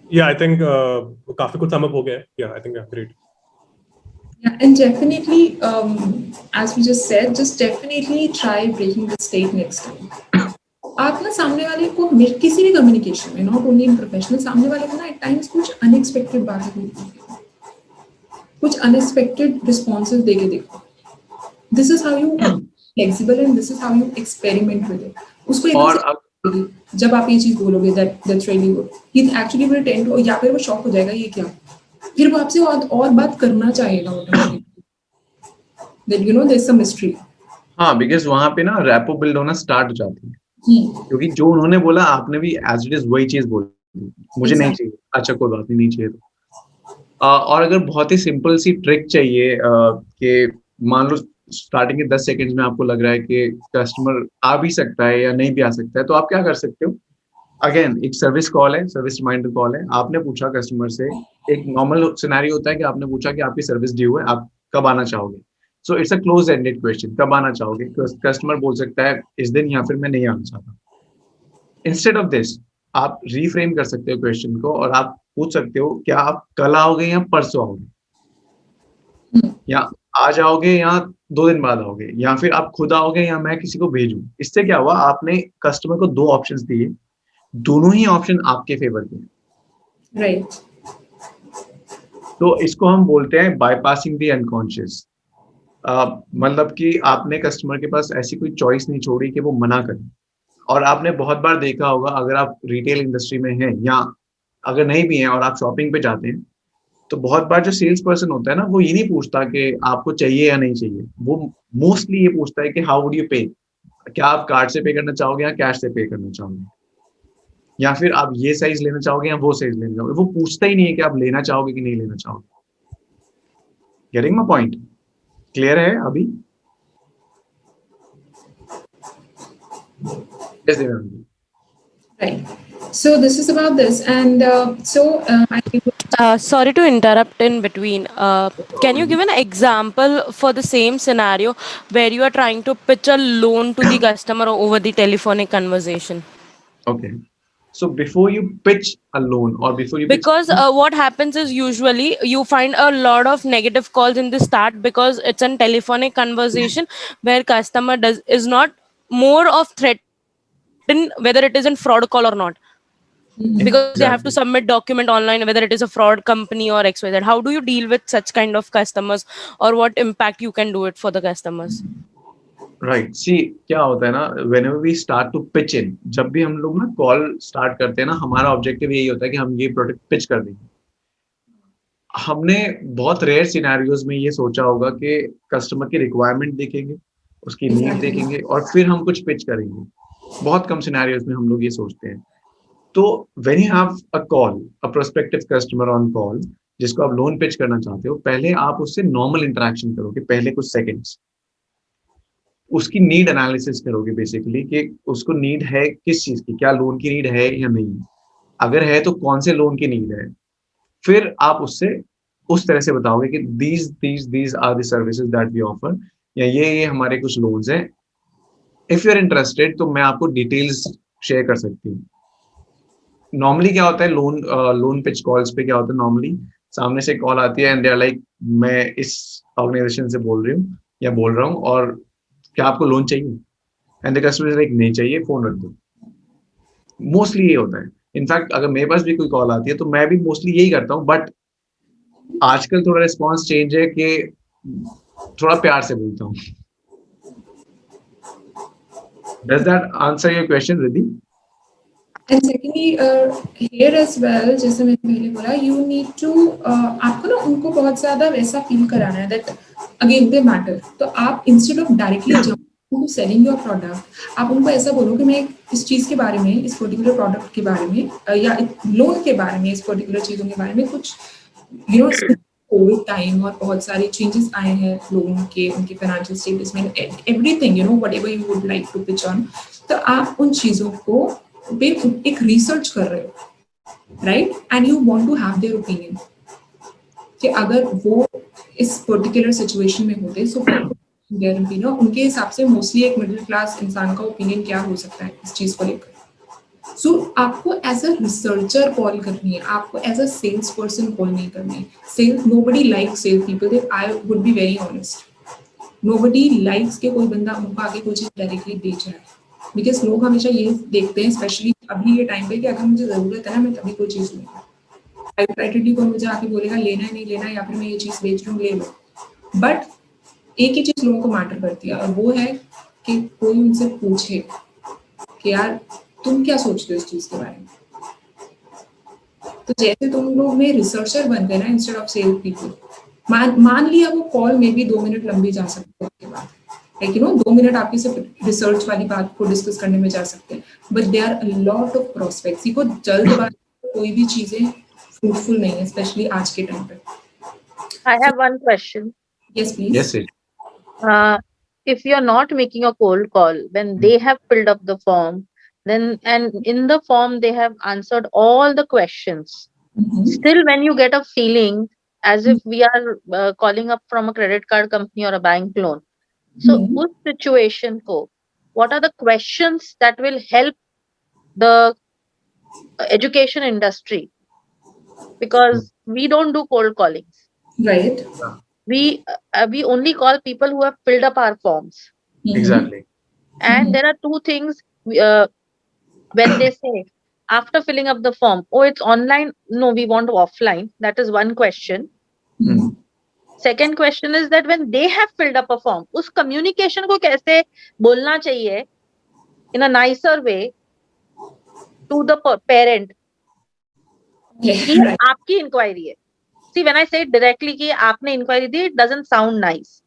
Yeah, I think काफी कुछ sum up हो गया है. Yeah, I think yeah, great. Yeah, and definitely, as we just said, just definitely try breaking the state next time. आप ना सामने वाले को किसी भी कम्युनिकेशन में, नॉट ओनली इन प्रोफेशनल, सामने वाले को ना एट टाइम्स कुछ अनएक्सपेक्टेड बातें बोलती है, कुछ अनएक्सपेक्टेड रिस्पॉन्सेज देके देखो। This is how you flexible and this is how you experiment with it. उसको एकदम जब आप ये चीज बोलोगे that's really good, he actually will tend to, या फिर वो शॉक हो जाएगा ये क्या, फिर वो आपसे और बात करना चाहेगा automatically, that you know there is some mystery. हाँ, बिकॉज़ वहां पे ना रैपो बिल्ड होना स्टार्ट हो जाती है, क्योंकि जो उन्होंने बोला आपने भी एज इट इज वही चीज बोली, मुझे नहीं चाहिए, अच्छा कोई बात नहीं चाहिए तो। और अगर बहुत ही सिंपल सी ट्रिक चाहिए कि मान लो स्टार्टिंग के 10 सेकंड्स में आपको लग रहा है कि कस्टमर आ भी सकता है या नहीं भी आ सकता है, तो आप क्या कर सकते हो, अगेन एक सर्विस कॉल है, सर्विस रिमाइंडर कॉल है, आपने पूछा कस्टमर से, एक नॉर्मल सिनेरियो होता है कि आपने पूछा कि आपकी सर्विस ड्यू है, आप कब आना चाहोगे। So it's a close ended question, कब आना चाहोगे, कस्टमर बोल सकता है इस दिन या फिर मैं नहीं आना चाहता। इंस्टेड ऑफ दिस आप रीफ्रेम कर सकते हो क्वेश्चन को और आप पूछ सकते हो क्या आप कल आओगे या परसों आओगे, या आ जाओगे या 2 दिन बाद आओगे, या फिर आप खुद आओगे या मैं किसी को भेजूं। इससे क्या हुआ, आपने कस्टमर को 2 ऑप्शंस दिए, दोनों ही ऑप्शन आपके फेवर के, राइट। तो इसको हम बोलते हैं बाईपासिंग द अनकॉन्शियस। मतलब कि आपने कस्टमर के पास ऐसी कोई चॉइस नहीं छोड़ी कि वो मना करे। और आपने बहुत बार देखा होगा, अगर आप रिटेल इंडस्ट्री में हैं या अगर नहीं भी हैं और आप शॉपिंग पे जाते हैं, तो बहुत बार जो सेल्स पर्सन होता है ना, वो ये नहीं पूछता कि आपको चाहिए या नहीं चाहिए, वो मोस्टली ये पूछता है कि हाउ वुड यू पे, क्या आप कार्ड से पे करना चाहोगे या कैश से पे करना चाहोगे, या फिर आप ये साइज लेना चाहोगे या वो साइज लेना चाहोगे। वो पूछता ही नहीं है कि आप लेना चाहोगे कि नहीं लेना चाहोगे। Getting my point? क्लियर है अभी? Yes, Devangi. Right. So this is about this, and Sorry to interrupt in between. Can you give an example for the same scenario where you are trying to pitch a loan to the customer over the telephonic conversation? Okay. So before you pitch a loan or before you pitch, Because what happens is usually you find a lot of negative calls in the start because it's a telephonic conversation where customer is not more of threatened whether it is in fraud call or not, because they have to exactly. submit document online whether it is a fraud company or XYZ. How do you deal with such kind of customers, or what impact you can do it for the customers? Right see क्या होता है ना, whenever we start to pitch in, जब भी हम लोग ना call start करते हैं ना, हमारा ऑब्जेक्टिव यही होता है कि हम ये प्रोडक्ट पिच कर देंगे। हमने बहुत रेयर सिनेरियोज में ये सोचा होगा कि कस्टमर की रिक्वायरमेंट देखेंगे, उसकी नीड देखेंगे और फिर हम कुछ पिच करेंगे। बहुत कम सिनेरियोज में हम लोग ये सोचते हैं। तो when you have a call, a prospective customer on call जिसको आप लोन पिच करना चाहते हो, पहले आप उससे नॉर्मल इंटरेक्शन करोगे, पहले कुछ सेकेंड्स उसकी नीड एनालिसिस करोगे बेसिकली कि उसको नीड है किस चीज की, क्या लोन की नीड है या नहीं, अगर है तो कौन से लोन की नीड है। फिर आप उससे उस तरह से बताओगे कि these are the services that we offer, या ये हमारे कुछ लोन्स हैं, इफ यू आर इंटरेस्टेड तो मैं आपको डिटेल्स शेयर कर सकती हूँ। नॉर्मली क्या होता है लोन पिच कॉल्स पे क्या होता है, नॉर्मली सामने से कॉल आती है एंड दे आर लाइक मैं इस ऑर्गेनाइजेशन से बोल रही हूँ या बोल रहा हूँ और क्या आपको लोन चाहिए, and the customer is like नहीं चाहिए, फोन रख दो। मोस्टली ये होता है। इनफैक्ट अगर मेरे पास भी कोई कॉल आती है तो मैं भी मोस्टली यही करता हूँ, बट आजकल थोड़ा रिस्पॉन्स चेंज है कि थोड़ा प्यार से बोलता हूँ। Does that answer your question, Riddhi? And secondly, here as well, जैसे मैंने पहले बोला, you need to आपको ना उनको बहुत ज़्यादा वैसा फील कराना है that again they matter. तो आप instead of directly selling your product, आप उनको ऐसा बोलो कि मैं इस चीज़ के बारे में, इस पर्टिकुलर प्रोडक्ट के बारे में या लोन के बारे में, इस पर्टिकुलर चीज़ों के बारे में कुछ कोविड टाइम और बहुत सारे चेंजेस आए हैं लोगों के, उनके फाइनेंशियल स्टेटस में, everything whatever you would like to pitch on. तो आप उन चीज़ों को एक रिसर्च कर रहे हो, right, and you want to have their opinion कि अगर वो इस पर्टिकुलर सिचुएशन में होते सो देयर ओपिनियन, उनके हिसाब से मोस्टली एक मिडिल क्लास इंसान का ओपिनियन क्या हो सकता है इस चीज को लेकर। सो आपको एज अ रिसर्चर कॉल करनी है, आपको as a sales person call नहीं करनी है। Sales, nobody likes sales people, I would be very honest, nobody likes के कोई बंदा उनको आगे कोई चीज डायरेक्टली बेच रहा है, बिकॉज लोग हमेशा ये देखते हैं स्पेशली अभी ये टाइम पे कि अगर मुझे जरूरत है ना मैं तभी कोई चीज लूंगा। प्राइवेटली कोई मुझे आके बोलेगा लेना है नहीं लेना है, या फिर मैं ये चीज बेच रही हूँ ले लो। बट एक ही चीज लोगों को मैटर करती है और वो है कि कोई उनसे पूछे कि यार तुम क्या सोचते हो इस चीज के बारे में। तो जैसे तुम लोग में रिसर्चर बन गए ना इंस्टेड ऑफ सेल्स पीपल, मान लिया वो कॉल में भी 2 मिनट लंबी जा सकती है उसके बाद, लाइक 2 मिनट आपकी सिर्फ रिसर्च वाली बात को डिस्कस करने में जा सकते हैं, but they are a lot of prospects. को जल्दबाजी कोई भी चीजें फ्रूटफुल नहीं है, स्पेशली आज के टाइम पे। I have one question. Yes, please. Yes, sir. If you are not making a cold call, when they have filled up the form, then and in the form they have answered all the questions, still when you get a feeling as if we are calling up from a credit card company or a bank loan, so उस situation को what are the questions that will help the education industry, because we don't do cold callings, Right. we only call people who have filled up our forms. Exactly. And there are two things when they say after filling up the form, oh it's online, no we want offline, that is one question. Second question is that when they have filled up a form, उस communication को कैसे बोलना चाहिए in a nicer way to the parent कि आपकी inquiry है. See, when I say it directly कि आपने inquiry the, it doesn't sound nice.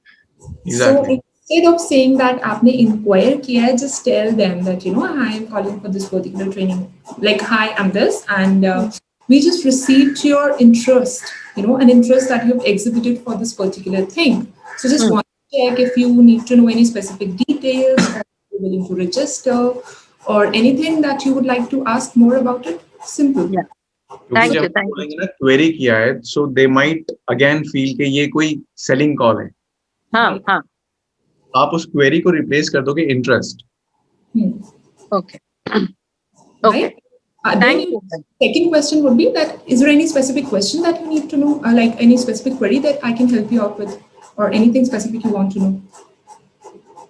Exactly. So instead of saying that आपने inquire किया है, just tell them that hi, I'm calling for this particular training. Like hi, I'm this, and we just received your interest, an interest that you've exhibited for this particular thing. So just want check if you need to know any specific details, or you're willing to register, or anything that you would like to ask more about it. Simple. Yeah. क्योंकि Thank जब you, हम thank you. बोलेंगे ना query किया है, सो they might again feel कि ये कोई सेलिंग कॉल है. हाँ. आप उस क्वेरी को रिप्लेस कर दोगे interest. Hmm. Okay. Okay. Right? Then Thank you. second question would be that, is there any specific question that you need to know, like any specific query that I can help you out with, or anything specific you want to know?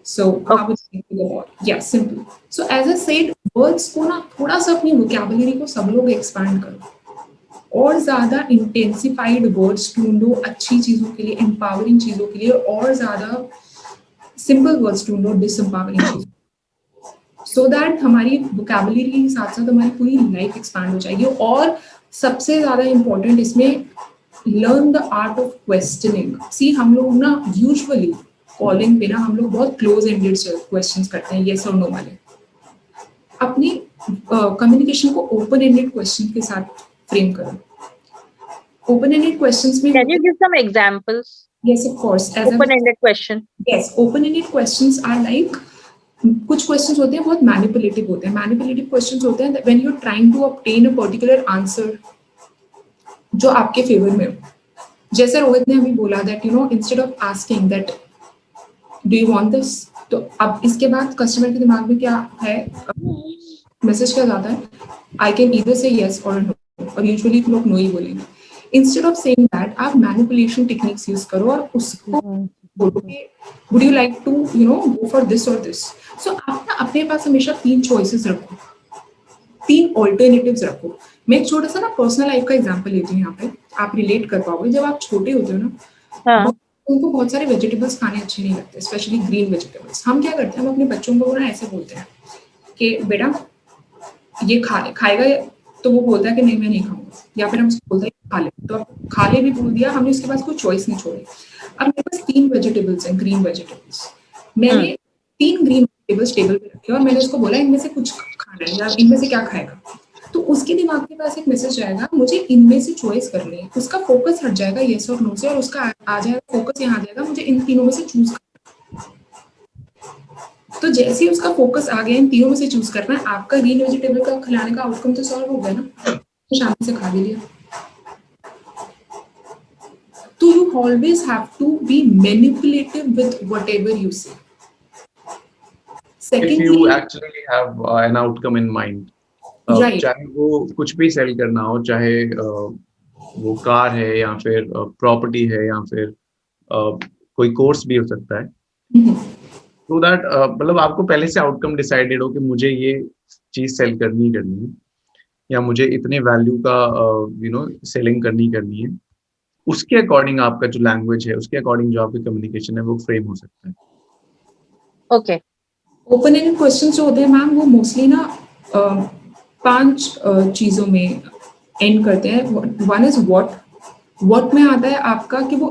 So how would you think about? Yeah, simple. So as I said, words को ना थोड़ा सा अपनी vocabulary को सब लोग expand करो, और ज़्यादा intensified words ढूंढो अच्छी चीज़ों के लिए, empowering चीज़ों के लिए, और ज़्यादा simple words ढूंढो disempowering चीज़ों, so that हमारी vocabulary के साथ साथ हमारी पूरी life expand हो जाएगी. और सबसे ज़्यादा important इसमें learn the art of questioning. See, हम लोग ना usually कॉलिंग पे ना हम लोग बहुत क्लोज एंडेड क्वेश्चंस करते हैं, येस और नो वाले. अपनी कम्युनिकेशन को ओपन एंडेड क्वेश्चन के साथ फ्रेम करो. ओपन एंडेड क्वेश्चंस में Can you give some examples? yes of course, as Open-ended question. yes, open ended questions are like, कुछ क्वेश्चंस होते हैं बहुत मैनिपुलेटिव होते हैं. मैनिपुलेटिव क्वेश्चंस होते हैं when you are trying to obtain a particular answer जो आपके फेवर में हो. जैसे रोहित ने अभी बोला that you know instead of asking that do you want this, तो अब इसके बाद कस्टमर के दिमाग में क्या है, मैसेज क्या जाता है, I can either say yes और नो, और यूजुअली लोग नो ही बोलेंगे. इंस्टेड ऑफ सेइंग दैट आप मैनिपुलेशन टेक्निक्स यूज करो और उसको बोलो कि would you like to you know go for this और दिस. सो आप ना अपने पास हमेशा 3 चॉइसेस रखो, 3 ऑल्टरनेटिव्स रखो. मैं एक छोटा सा ना पर्सनल लाइफ का एग्जांपल लेती हूँ यहाँ पे, आप रिलेट कर पाओगे. जब आप छोटे होते हो ना, हाँ. उनको बहुत सारे वेजिटेबल्स खाने अच्छे नहीं लगते, स्पेशली ग्रीन वेजिटेबल्स. हम क्या करते हैं, हम अपने बच्चों को ना ऐसे बोलते हैं कि बेटा ये खाएगा, तो वो बोलता है कि नहीं मैं नहीं खाऊंगा, या फिर हम उसको बोलते हैं खा ले, तो अब खा ले भी बोल दिया हमने, उसके पास कोई चॉइस नहीं छोड़ी. अब मेरे पास 3 वेजिटेबल्स हैं, ग्रीन वेजिटेबल्स. मैंने 3 ग्रीन वेजिटेबल्स टेबल पे रखे और मैंने उसको बोला इनमें से कुछ खाना है, या इनमें से क्या खाएगा. तो उसके दिमाग के पास एक मैसेज आएगा, मुझे इनमें से चॉइस करनी है. उसका फोकस हट जाएगा येस और नो से, और उसका आ जाएगा फोकस यहाँ आ जाएगा, मुझे इन तीनों में से चूज करना है. तो जैसे ही उसका फोकस आ गया इन तीनों में से चूज करना है, आपका ग्रीन वेजिटेबल का खिलाने का आउटकम तो सॉल्व हो गया ना, तो शांति से खा भी लिया. तो you always have to be manipulative with whatever you say. If you actually have an outcome in mind, Right. चाहे वो कुछ भी सेल करना हो, चाहे वो कार है या फिर प्रॉपर्टी है या फिर कोई कोर्स भी हो सकता है, तो दैट मतलब आपको पहले से आउटकम डिसाइडेड हो कि मुझे ये चीज सेल करनी है, या मुझे इतने वैल्यू का यू नो सेलिंग करनी है, उसके अकॉर्डिंग आपका जो लैंग्वेज है, उसके अकॉर्डिंग जो आपका कम्युनिकेशन है वो फ्रेम हो सकता है. Okay. ओपन एंडेड क्वेश्चंस जो होते हैं मैम, वो मोस्टली ना 5 चीजों में एंड करते हैं. वन इज व्हाट में आता है आपका कि वो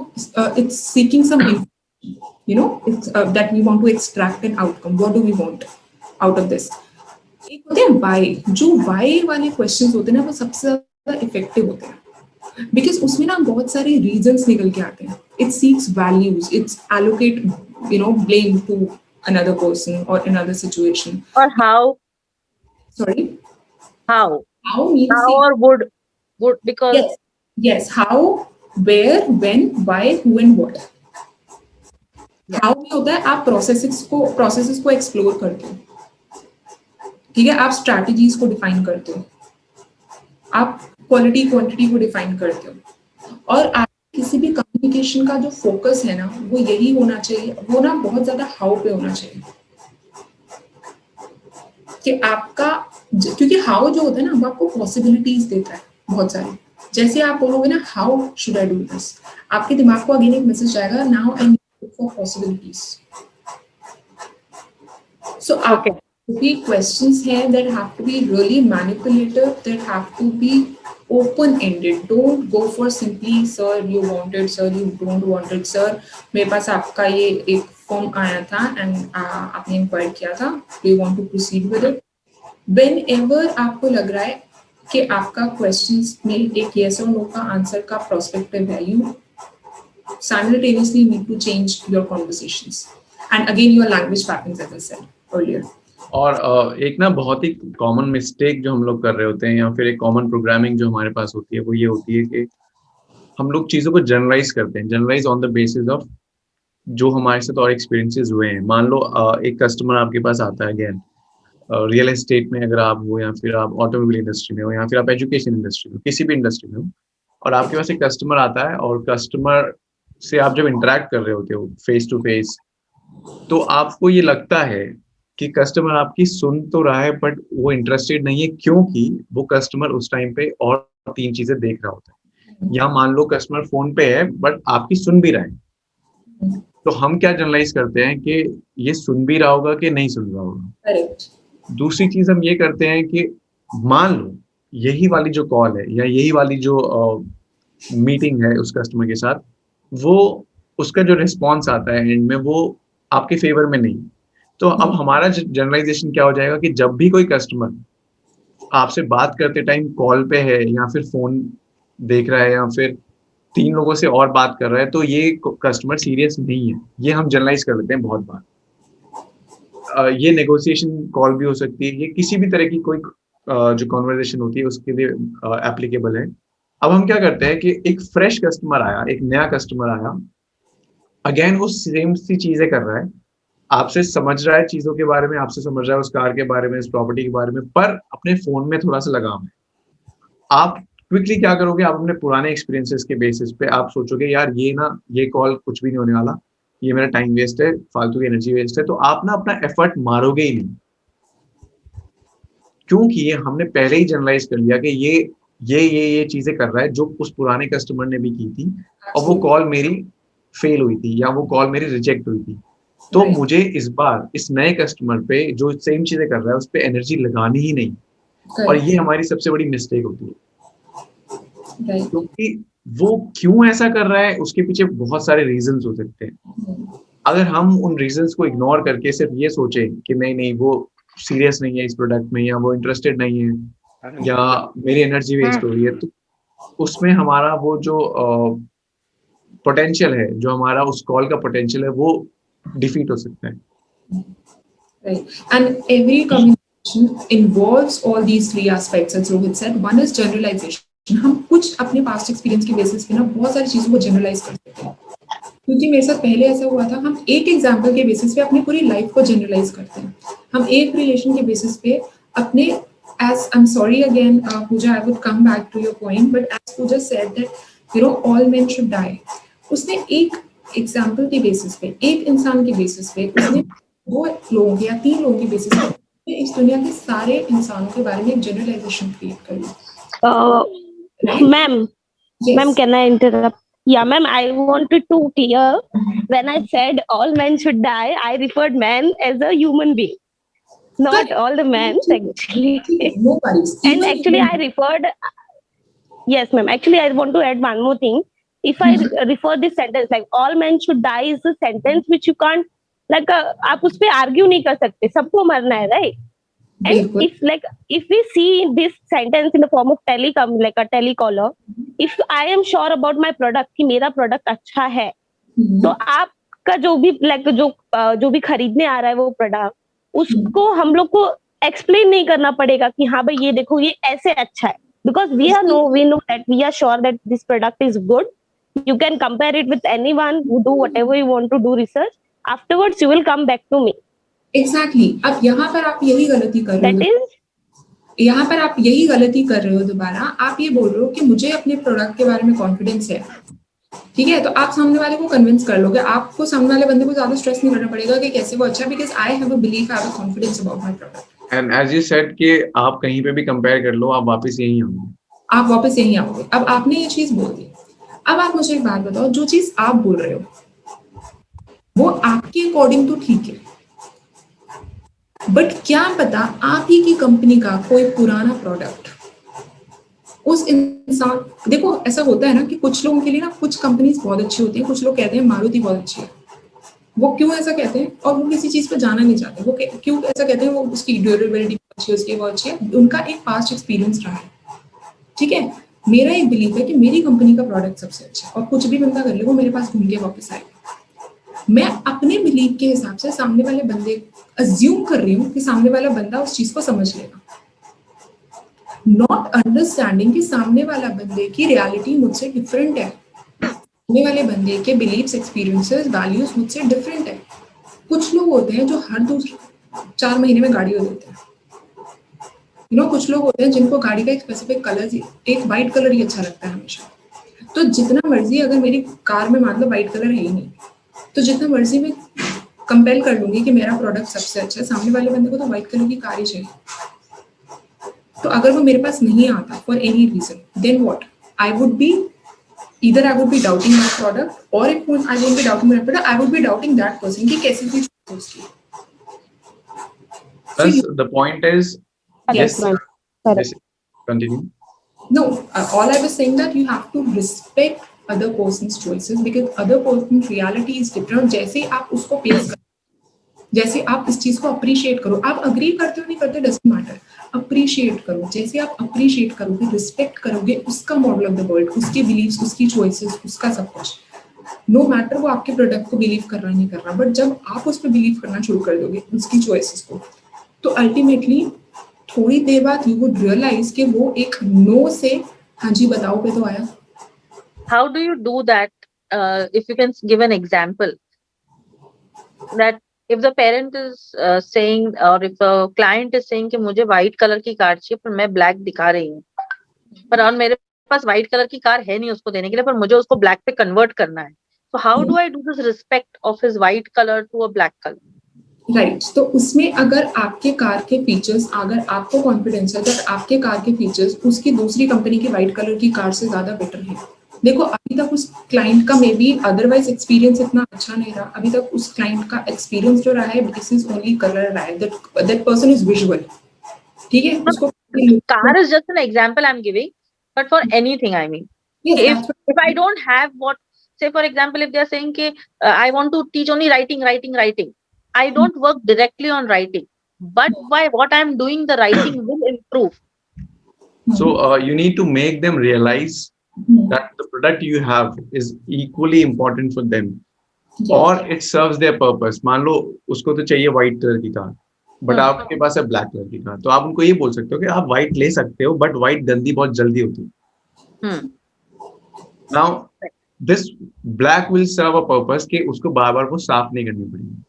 it's seeking some you know it's that we want to extract an outcome, what do we want out of this. एक होते हैं व्हाई. जो व्हाई वाले क्वेश्चंस होते हैं ना, वो सबसे ज्यादा इफेक्टिव होते हैं, बिकॉज उसमें ना बहुत सारे रीजंस निकल के आते हैं. It seeks values, it's allocate you know blame to another person or another situation. Or how? Sorry? How means or would because yes, how, where, when, why, who and what. How में होता है आप processes को explore करते हो, ठीक है, आप स्ट्रैटेजीज को डिफाइन करते हो, आप क्वालिटी क्वांटिटी को डिफाइन करते हो, और आप किसी भी कम्युनिकेशन का जो फोकस है ना, वो यही होना चाहिए, वो ना बहुत ज्यादा हाउ पे होना चाहिए कि आपका, क्योंकि हाउ जो होता है ना, वो आपको पॉसिबिलिटीज देता है बहुत सारी. जैसे आप बोलोगे ना how should I do this, आपके दिमाग को अगेन एक मैसेज आएगा, now I need for possibilities. So आपके भी क्वेश्चंस हैं that have to be really manipulative, that have to be open-ended. Don't go for simply sir you want it, sir you don't want it, sir मेरे पास आपका ये एक form आया था and आपने इंक्वायर किया था, do you want to proceed with it. Whenever आपको लग रहा है कि आपका क्वेश्चंस में एक yes और no का आंसर का प्रोस्पेक्टिव है, you simultaneously need to change your conversations. And again, your language patterns, as I said earlier. और एक ना बहुत ही कॉमन मिस्टेक जो हम लोग कर रहे होते हैं या फिर एक कॉमन प्रोग्रामिंग जो हमारे पास होती है वो ये होती है कि हम लोग चीज़ों को जनरलाइज करते हैं, generalize on the basis of जो हमारे साथ और एक्सपीरियंसेस हुए हैं। मान लो एक कस्टमर आपके पास आता है, अगेन रियल एस्टेट में अगर आप हो या फिर आप ऑटोमोबाइल इंडस्ट्री में हो या फिर आप एजुकेशन इंडस्ट्री में, किसी भी इंडस्ट्री में हो, और आपके पास एक कस्टमर आता है और कस्टमर से आप जब इंटरेक्ट कर रहे होते हो फेस टू फेस, तो आपको ये लगता है कि कस्टमर आपकी सुन तो रहा है बट वो इंटरेस्टेड नहीं है, क्योंकि वो कस्टमर उस टाइम पे और 3 चीजें देख रहा होता है। या मान लो कस्टमर फोन पे है बट आपकी सुन भी रहा है, तो हम क्या जनरलाइज करते हैं कि ये सुन भी रहा होगा कि नहीं सुन रहा होगा। Correct. दूसरी चीज हम ये करते हैं कि मान लो यही वाली जो कॉल है या यही वाली जो मीटिंग है उस कस्टमर के साथ, वो उसका जो रिस्पॉन्स आता है एंड में वो आपके फेवर में नहीं। तो अब हमारा जनरलाइजेशन क्या हो जाएगा कि जब भी कोई कस्टमर आपसे बात करते टाइम कॉल पे है या फिर फोन देख रहा है या फिर 3 लोगों से और बात कर रहा है, तो ये कस्टमर सीरियस नहीं है। ये हम जनरलाइज कर लेते हैं बहुत बार। ये नेगोशिएशन कॉल भी हो सकती है, ये किसी भी तरह की कोई जो कॉन्वर्सेशन होती है उसके लिए एप्लीकेबल है। अब हम क्या करते हैं कि एक फ्रेश कस्टमर आया, एक नया कस्टमर आया, अगेन वो सेम सी चीजें कर रहा है, आपसे समझ रहा है चीजों के बारे में, आपसे समझ रहा है उस कार के बारे में, इस प्रॉपर्टी के बारे में, पर अपने फोन में थोड़ा सा लगाम है। आप क्विकली क्या करोगे, आप अपने पुराने एक्सपीरियंसेस के बेसिस पे आप सोचोगे यार ये कॉल कुछ भी नहीं होने वाला, ये मेरा टाइम वेस्ट है, फालतू की एनर्जी वेस्ट है, तो आप ना अपना एफर्ट मारोगे ही नहीं, क्योंकि हमने पहले ही जनरलाइज कर लिया कि ये चीजें कर रहा है जो उस पुराने कस्टमर ने भी की थी और वो कॉल मेरी फेल हुई थी या वो कॉल मेरी रिजेक्ट हुई थी। तो मुझे इस बार इस नए कस्टमर पे जो सेम चीजें कर रहा है उस पे एनर्जी लगानी ही नहीं। और ये हमारी सबसे बड़ी मिस्टेक होती है, क्योंकि वो क्यों ऐसा कर रहा है उसके पीछे बहुत सारे रीजंस हो सकते हैं। अगर हम उन रीजंस को इग्नोर करके सिर्फ ये सोचें कि नहीं वो सीरियस नहीं है इस प्रोडक्ट में या वो इंटरेस्टेड नहीं है या मेरी एनर्जी वेस्ट हो रही है, तो उसमें हमारा वो जो पोटेंशियल है, जो हमारा उस कॉल का पोटेंशियल है, वो डिफीट हो सकता है। Right. And every communication involves all these 3 aspects, as Rohit said. One is generalization. हम कुछ अपने पास्ट एक्सपीरियंस के बेसिस पे ना बहुत सारी चीजों को जनरलाइज कर सकते हैं, क्योंकि मेरे साथ पहले ऐसा हुआ था। हम एक एग्जाम्पल के बेसिस पे अपनी पूरी लाइफ को जनरलाइज करते हैं। हम एक रिलेशन के बेसिस पे अपने as I'm sorry again, Pooja, I would come back to your point, but as Pooja said that all men should die. उसने एक एग्जाम्पल के बेसिस पे, एक इंसान के बेसिस पे, उसने 2 लोगों के या 3 लोगों के बेसिस पे इस दुनिया के सारे इंसानों के बारे में एक जनरलाइजेशन क्रिएट कर ली। Ma'am, can I interrupt? Yeah, ma'am, I wanted to clear when I said all men should die, I referred man as a human being, not all the men actually. No worries. And actually, I referred. Yes, ma'am. Actually, I want to add one more thing. If I refer this sentence like all men should die is a sentence which you can't आप उस पे argue नहीं कर सकते, सबको मरना है, right? And if we see this sentence in the form of like a telecaller, if I am sure about my product कि मेरा product अच्छा है, तो आपका जो भी जो भी खरीदने आ रहा है वो प्रोडक्ट, उसको हम लोग को एक्सप्लेन नहीं करना पड़ेगा कि हाँ भाई ये देखो ये ऐसे अच्छा है, because we know that we are sure that this product is good. You can compare it with anyone who do whatever you want to do research. Afterwards you will come back to me. Exactly. अब यहाँ पर आप यही गलती कर रहे हो। यहाँ पर आप यही गलती कर रहे हो दोबारा। आप ये बोल रहे हो कि मुझे अपने प्रोडक्ट के बारे में कॉन्फिडेंस है, ठीक है, तो आप सामने वाले को कन्विंस कर लोगे। आपको सामने वाले बंदे को ज्यादा स्ट्रेस नहीं करना पड़ेगा कि कैसे वो अच्छा, because I have a belief, I have a confidence about my product. And as you said कि आप कहीं पे भी कंपेयर कर लो, आप वापस यहीं आओगे। अब आपने ये चीज बोल दी। अब आप मुझे एक बात बताओ, जो चीज आप बोल रहे हो वो आपके अकॉर्डिंग तो ठीक है, बट क्या पता आप ही की कंपनी का कोई पुराना प्रोडक्ट उस इंसान, देखो ऐसा होता है ना कि कुछ लोगों के लिए ना कुछ कंपनीज बहुत अच्छी होती है, कुछ लोग कहते हैं मारुति बहुत अच्छी है। वो क्यों ऐसा कहते हैं? और वो किसी चीज पर जाना नहीं चाहते। वो क्यों ऐसा कहते हैं? वो उसकी ड्यूरेबिलिटी अच्छी है, उसकी वो अच्छी है, उनका एक पास्ट एक्सपीरियंस रहा है, ठीक है। मेरा एक बिलीव है कि मेरी कंपनी का प्रोडक्ट सबसे अच्छा है, और कुछ भी बंदा कर ले वो मेरे पास घूम के वापस आएगा। मैं अपने बिलीव के हिसाब से सामने वाले बंदे अज्यूम कर रही हूँ कि सामने वाला बंदा उस चीज को समझ लेगा, नॉट अंडरस्टैंडिंग कि सामने वाला बंदे की रियलिटी मुझसे डिफरेंट है, सामने वाले बंदे के बिलीव्स, एक्सपीरियंसेस, वैल्यूज मुझसे डिफरेंट है। कुछ लोग होते हैं जो हर 4 महीने में गाड़ी हो देते हैं, कुछ लोग होते हैं जिनको गाड़ी का एक स्पेसिफिक कलर, एक वाइट कलर ही अच्छा लगता है हमेशा। तो जितना मर्जी, अगर मेरी कार में मान लो वाइट कलर है ही नहीं, तो जितना मर्जी मैं कंपेल कर लूंगी कि मेरा प्रोडक्ट सबसे अच्छा है, सामने वाले बंदे को तो व्हाइट कलर की कार ही चाहिए। तो अगर वो मेरे पास नहीं आता for any reason, then what, I would be either I would be doubting my product, or if I won't be doubting my product, I would be doubting that person कि कैसी थी उसकी। Thus, the point is, yes, Correct. yes, continue. No, all I was saying that you have to respect other person's choices because other person's reality is different. जैसे आप उसको पेश करो, जैसे आप इस चीज को अप्रिशिएट करो, आप अग्री करते हो नहीं करते डजंट मैटर, अप्रिशिएट करो। जैसे आप अप्रिशिएट करोगे, रिस्पेक्ट करोगे उसका मॉडल ऑफ द वर्ल्ड, उसके बिलीव्स, उसकी चॉइसेस, उसका सब कुछ, नो मैटर वो आपके प्रोडक्ट को बिलीव कर रहा नहीं कर रहा, बट जब आप उस पर बिलीव करना शुरू कर दोगे उसकी चॉइसेस को, तो अल्टीमेटली थोड़ी देर बाद यू वुड रियलाइज कि वो एक नो से हाँ जी बताओ पे तो आया। How do you do that? If you can give an example, that if the parent is saying, or if a client is saying कि मुझे white color की कार चाहिए पर मैं black दिखा रही हूँ, पर और मेरे पास white color की कार है नहीं उसको देने के लिए, पर मुझे उसको black पे convert करना है, so how do I do this respect of his white color to a black color? Right, तो उसमें अगर आपके कार के फीचर्स, अगर आपको कॉन्फिडेंस है अगर आपके कार के फीचर्स उसकी दूसरी कंपनी की व्हाइट कलर की कार से ज्यादा बेटर है, देखो अभी तक उस क्लाइंट का मे बी अदरवाइज एक्सपीरियंस इतना अच्छा नहीं रहा, अभी तक उस क्लाइंट का एक्सपीरियंस जो रहा है दिस इज ओनली कलर रहा है, दैट पर्सन इज विजुअल, ठीक है उसको। Car is just an example I'm giving, but for anything I mean, Yes, if I don't have what, say for example if they are saying कि I want to teach only writing, I don't work directly on writing, but by what I'm doing the writing will improve. So you need to make them realize that the product you have is equally important for them, or it serves their purpose. मान लो उसको तो चाहिए white colour की car, but आपके पास है black colour की car, तो आप उनको ये बोल सकते हो कि आप व्हाइट ले सकते हो, बट व्हाइट गंदी बहुत जल्दी होती है। Now this black will serve a purpose कि उसको बार बार वो साफ नहीं करनी पड़ेगी।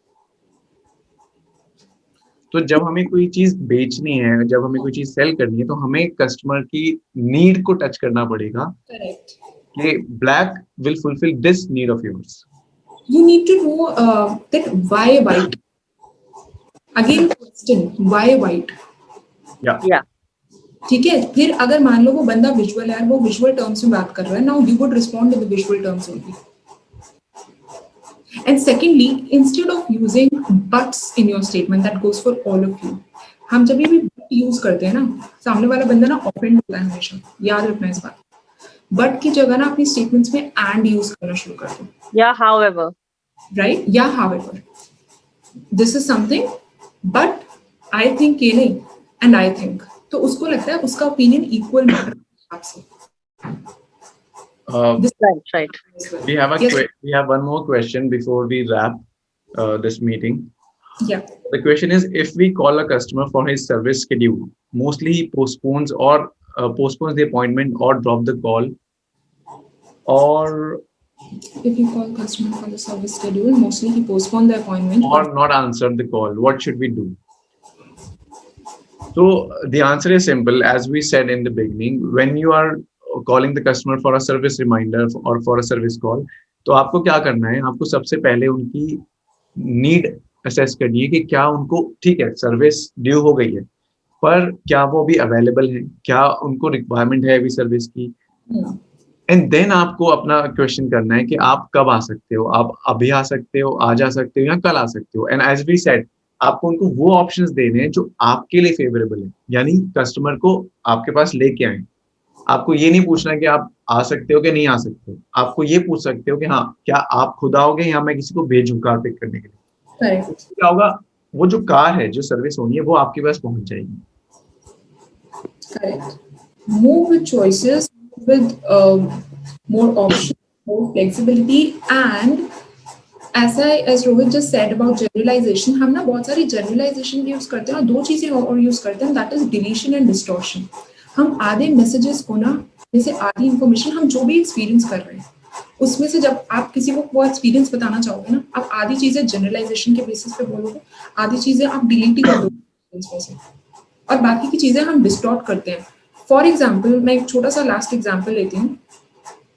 तो जब हमें कोई चीज बेचनी है, जब हमें कोई चीज सेल करनी है, तो हमें कस्टमर की नीड को टच करना पड़ेगा कि black will fulfil this need of yours. You need to know that why white. Again question, why white? Yeah. ठीक है, फिर अगर मान लो वो बंदा विजुअल है, वो विजुअल टर्म्स में बात कर रहा है, now you would respond in the visual terms only. And secondly, instead of using buts in your statement, that goes for all of you. हम जब भी but यूज करते हैं ना, सामने वाला बंदा ना ऑफेंड होता है हमेशा, याद रखना इस बात। बट की जगह ना अपनी स्टेटमेंट्स में एंड यूज करना शुरू कर दो, या however, राइट, या however, this is something but I think ये नहीं एंड आई थिंक, तो उसको लगता है उसका ओपिनियन इक्वल मैटर आपसे। right. We have one more question before we wrap this meeting. Yeah. The question is, if we call a customer for his service schedule, mostly he postpones the appointment or drop the call, or If you call customer for the service schedule, mostly he postpone the appointment or not answer the call, what should we do? So the answer is simple. As we said in the beginning, when you are calling the customer for a service reminder or for a service call, तो आपको क्या करना है? आपको सबसे पहले उनकी need assess करनी है कि क्या उनको, ठीक है सर्विस ड्यू हो गई है, पर क्या वो अभी अवेलेबल है, क्या उनको रिक्वायरमेंट है अभी सर्विस की, एंड देन आपको अपना क्वेश्चन करना है कि आप कब आ सकते हो, आप अभी आ सकते हो, आज आ सकते हो या कल आ सकते हो। एंड एज वी सेड, आपको उनको वो ऑप्शंस देने हैं जो आपके लिए फेवरेबल है, यानी कस्टमर को आपके पास लेके आए। आपको ये नहीं पूछना कि आप आ सकते हो कि नहीं आ सकते हो, आपको ये पूछ सकते हो कि हाँ क्या आप खुद आओगे या मैं किसी को भेजूं कार पिक करने के लिए। क्या होगा, वो जो कार है, जो सर्विस होनी है, वो आपके पास पहुंच जाएगी। Correct. Move with choices, with more options, more flexibility, and as Rohit just said about generalization, हम ना बहुत सारी generalization use करते हैं और दो चीजें और use करते हैं, that is deletion and distortion. हम आधे messages को ना, जैसे आधी information हम जो भी experience कर रहे हैं उसमें से जब आप किसी को वो एक्सपीरियंस बताना चाहोगे ना, आप आधी चीजें जनरलाइजेशन के बेसिस पे बोलोगे, आधी चीजें आप डिलीट ही कर दोगे इसमें से, और बाकी की चीजें हम डिस्टॉर्ट करते हैं. फॉर एग्जाम्पल, मैं एक छोटा सा लास्ट एग्जाम्पल लेती हूँ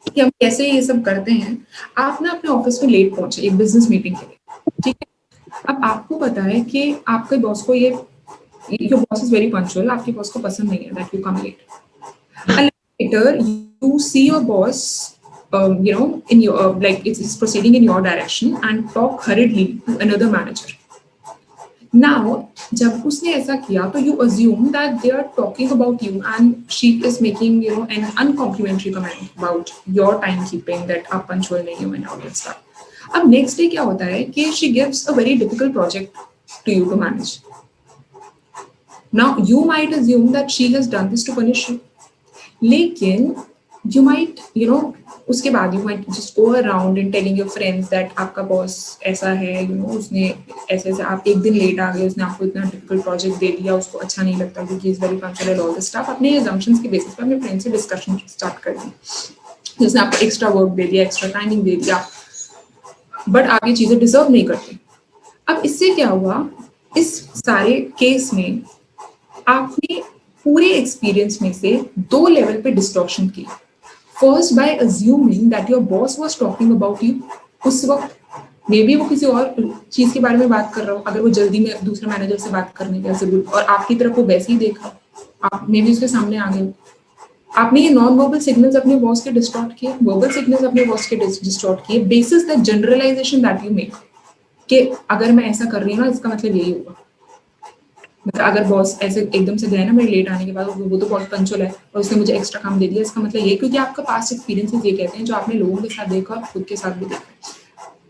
कि हम कैसे ये सब करते हैं. आप ना अपने ऑफिस में लेट पहुंचे एक बिजनेस मीटिंग के लिए, ठीक है. अब आपको पता है कि आपके बॉस को your boss is very punctual, आपके बॉस को पसंद नहीं है that you come late. Later you see your boss in your like it's proceeding in your direction and talk hurriedly to another manager. Now जब उसने ऐसा किया तो you assume that they are talking about you and she is making an uncomplimentary comment about your timekeeping, that आप punctual नहीं हो and all that stuff. अब next day क्या होता है कि she gives a very difficult project to you to manage. Now you might assume that she has done this to punish you. लेकिन you might उसके बाद you might just go around and telling your friends that आपका boss ऐसा है, उसने ऐसे आप एक दिन लेट आ गए, उसने आपको इतना डिफिकल्ट प्रोजेक्ट दे दिया, उसको अच्छा नहीं लगता क्योंकि is very punctual, all this stuff. अपने assumptions के बेसिस पे अपने फ्रेंड से डिस्कशन स्टार्ट कर दी, जिसने आपको एक्स्ट्रा वर्क दे दिया, एक्स्ट्रा टाइमिंग दे दिया, बट आप ये चीजें डिजर्व नहीं करते. अब इससे क्या हुआ, इस सारे केस में आपने पूरे एक्सपीरियंस में से दो लेवल पे डिस्टॉर्शन की. First by assuming that your boss was talking about you. उस वक्त मे बी वो किसी और चीज के बारे में बात कर रहा हो, अगर वो जल्दी में दूसरे मैनेजर से बात करने के जरूरत, और आपकी तरफ वो वैसे ही देख रहा हो, आप मे बी उसके सामने आ गए. आपने ये नॉन वर्बल सिग्नल्स अपने बॉस के डिस्टॉर्ट किए, वर्बल सिग्नल्स अपने बॉस के डिस्टॉर्ट किए, basis the generalization that you make कि अगर मैं ऐसा कर रही हूँ ना इसका मतलब यही होगा. मतलब अगर बॉस ऐसे एकदम से गए ना मेरे लेट आने के बाद, वो तो बहुत पंक्चुअल है और उसने मुझे एक्स्ट्रा काम दे दिया, इसका मतलब ये, क्योंकि आपका पास्ट एक्सपीरियंसेस ये कहते हैं जो आपने लोगों के साथ देखा और खुद के साथ भी देखा.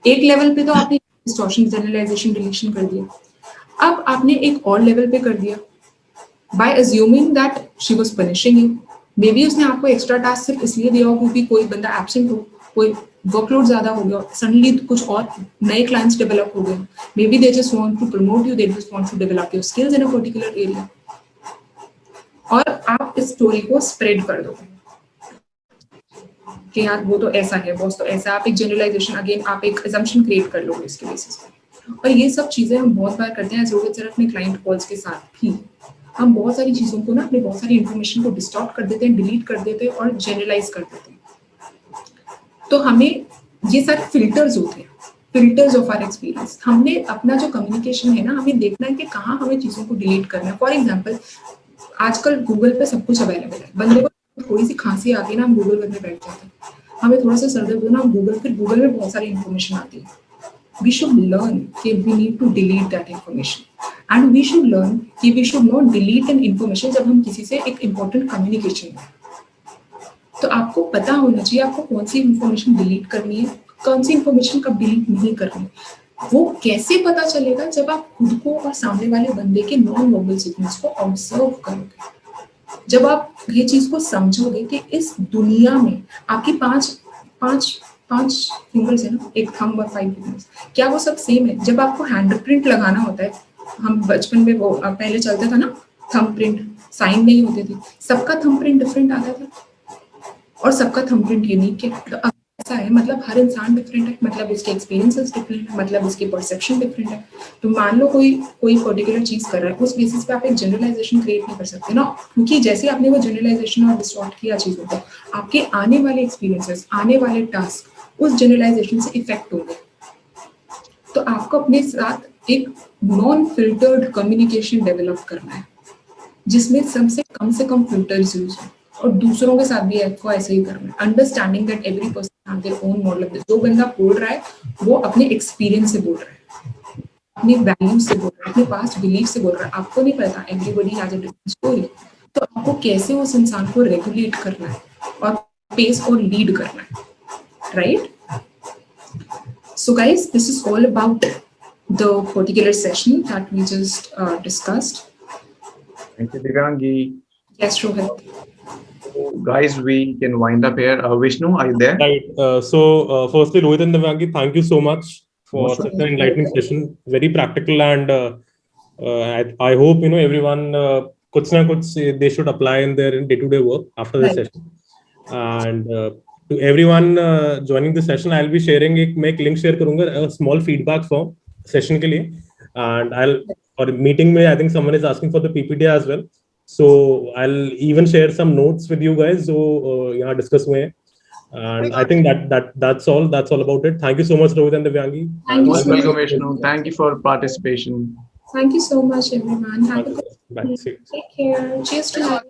एक लेवल पे तो आपने डिस्टॉर्शन, जनरलाइजेशन, डिलीशन कर दिया. अब आपने एक और लेवल पे कर दिया by assuming that she was punishing you. Maybe उसने आपको एक्स्ट्रा टास्क सिर्फ इसलिए दिया हो क्योंकि कोई बंदा एब्सेंट हो, कोई वर्कलोड ज्यादा हो गया, सडनली कुछ और नए क्लाइंट्स डेवलप हो गए. Maybe they just want to promote you, they just want to develop your skills in a particular area, और आप इस स्टोरी को स्प्रेड कर दो कि यार वो तो ऐसा है, बॉस तो ऐसा. आप एक जनरलाइजेशन, अगेन आप एक assumption क्रिएट कर लोगे इसके बेसिस पे. और ये सब चीजें हम बहुत बार करते हैं रोहित सर अपने क्लाइंट कॉल्स के साथ भी. हम बहुत सारी चीजों को ना, अपने बहुत सारी इन्फॉर्मेशन को डिस्टॉर्ट कर देते हैं, डिलीट कर देते हैं और जनरलाइज कर देते हैं. तो हमें ये सारे फिल्टर्स होते हैं, फिल्टर्स ऑफ आवर एक्सपीरियंस. हमने अपना जो कम्युनिकेशन है ना, हमें देखना है कि कहाँ हमें चीजों को डिलीट करना है. फॉर एग्जाम्पल, आजकल गूगल पे सब कुछ अवेलेबल है. बंदे को थोड़ी सी खांसी आ गई ना, हम गूगल करने बैठ जाते हैं. हमें थोड़ा सा सर दर्द हो ना, हम गूगल में बहुत सारी इन्फॉर्मेशन आती है. वी शुड लर्न कि we need to delete that information, and we should learn कि we should not delete an information जब हम किसी से एक इम्पोर्टेंट कम्युनिकेशन में. तो आपको पता होना चाहिए आपको कौन सी इन्फॉर्मेशन डिलीट करनी है, कौन सी इन्फॉर्मेशन कब डिलीट नहीं करनी. वो कैसे पता चलेगा? जब आप खुद को और सामने वाले बंदे के नॉन वर्बल सिग्नल्स को ऑब्जर्व करोगे, जब आप ये चीज को समझोगे कि इस दुनिया में आपकी पांच फिंगर्स है ना, एक थंब और 5 फिंगर्स, क्या वो सब सेम है? जब आपको हैंडप्रिंट लगाना होता है, हम बचपन में वो पहले चलता था ना थंब प्रिंट, साइन नहीं होते थे, सबका थंब प्रिंट डिफरेंट आता था और सबका थंब प्रिंट यूनिक है. तो ऐसा है, मतलब हर इंसान डिफरेंट है, मतलब इसके एक्सपीरियंसेस डिफरेंट है, मतलब इसकी परसेप्शन डिफरेंट है. तो मान लो कोई पर्टिकुलर चीज कर रहा है, उस बेसिस पे आप एक जनरलाइजेशन क्रिएट नहीं कर सकते ना, क्योंकि जैसे आपने वो जनरलाइजेशन और डिस्टॉर्ट किया चीजों को, आपके आने वाले एक्सपीरियंसेस, आने वाले टास्क उस जनरलाइजेशन से इफेक्ट होंगे. तो आपको अपने साथ एक नॉन फिल्टर्ड कम्युनिकेशन डेवलप करना है, जिसमें सबसे कम से कम फिल्टर्स यूज हो, और दूसरों के साथ भी आपको ऐसे ही करना है. Understanding that every person have their own model of this. जो बंदा बोल रहा है वो अपने एक्सपीरियंस से बोल रहा है, अपने वैल्यूज से बोल रहा है, अपने पास्ट बिलीफ से बोल रहा है. आपको नहीं पता, everybody has a different story. तो आपको कैसे उस इंसान को रेगुलेट करना है और पेस और लीड करना है, right? So guys, this is all about the particular session that we just discussed. Thank you, Divyangi. Yes, Rohit. So guys, we can wind up here. Vishnu, are you there? Right. Firstly, Rohit and Devyangi, thank you so much for Most such an enlightening session. Very practical, and I hope everyone kuch na kuch they should apply in their day-to-day work after this Right. session. And to everyone joining the session, I'll be sharing मैं एक link share करूँगा a small feedback form session के लिए, and I'll or meeting में I think someone is asking for the PPT as well. So I'll even share some notes with you guys जो यहाँ discuss हुए हैं. And I think that's all about it. Thank you so much, Rohit and Devyangi. Thank you so much. Welcome, Vishnu. Thank you for participation. Thank you so much, everyone. Have a good Bye. See you. Take care. Cheers to life.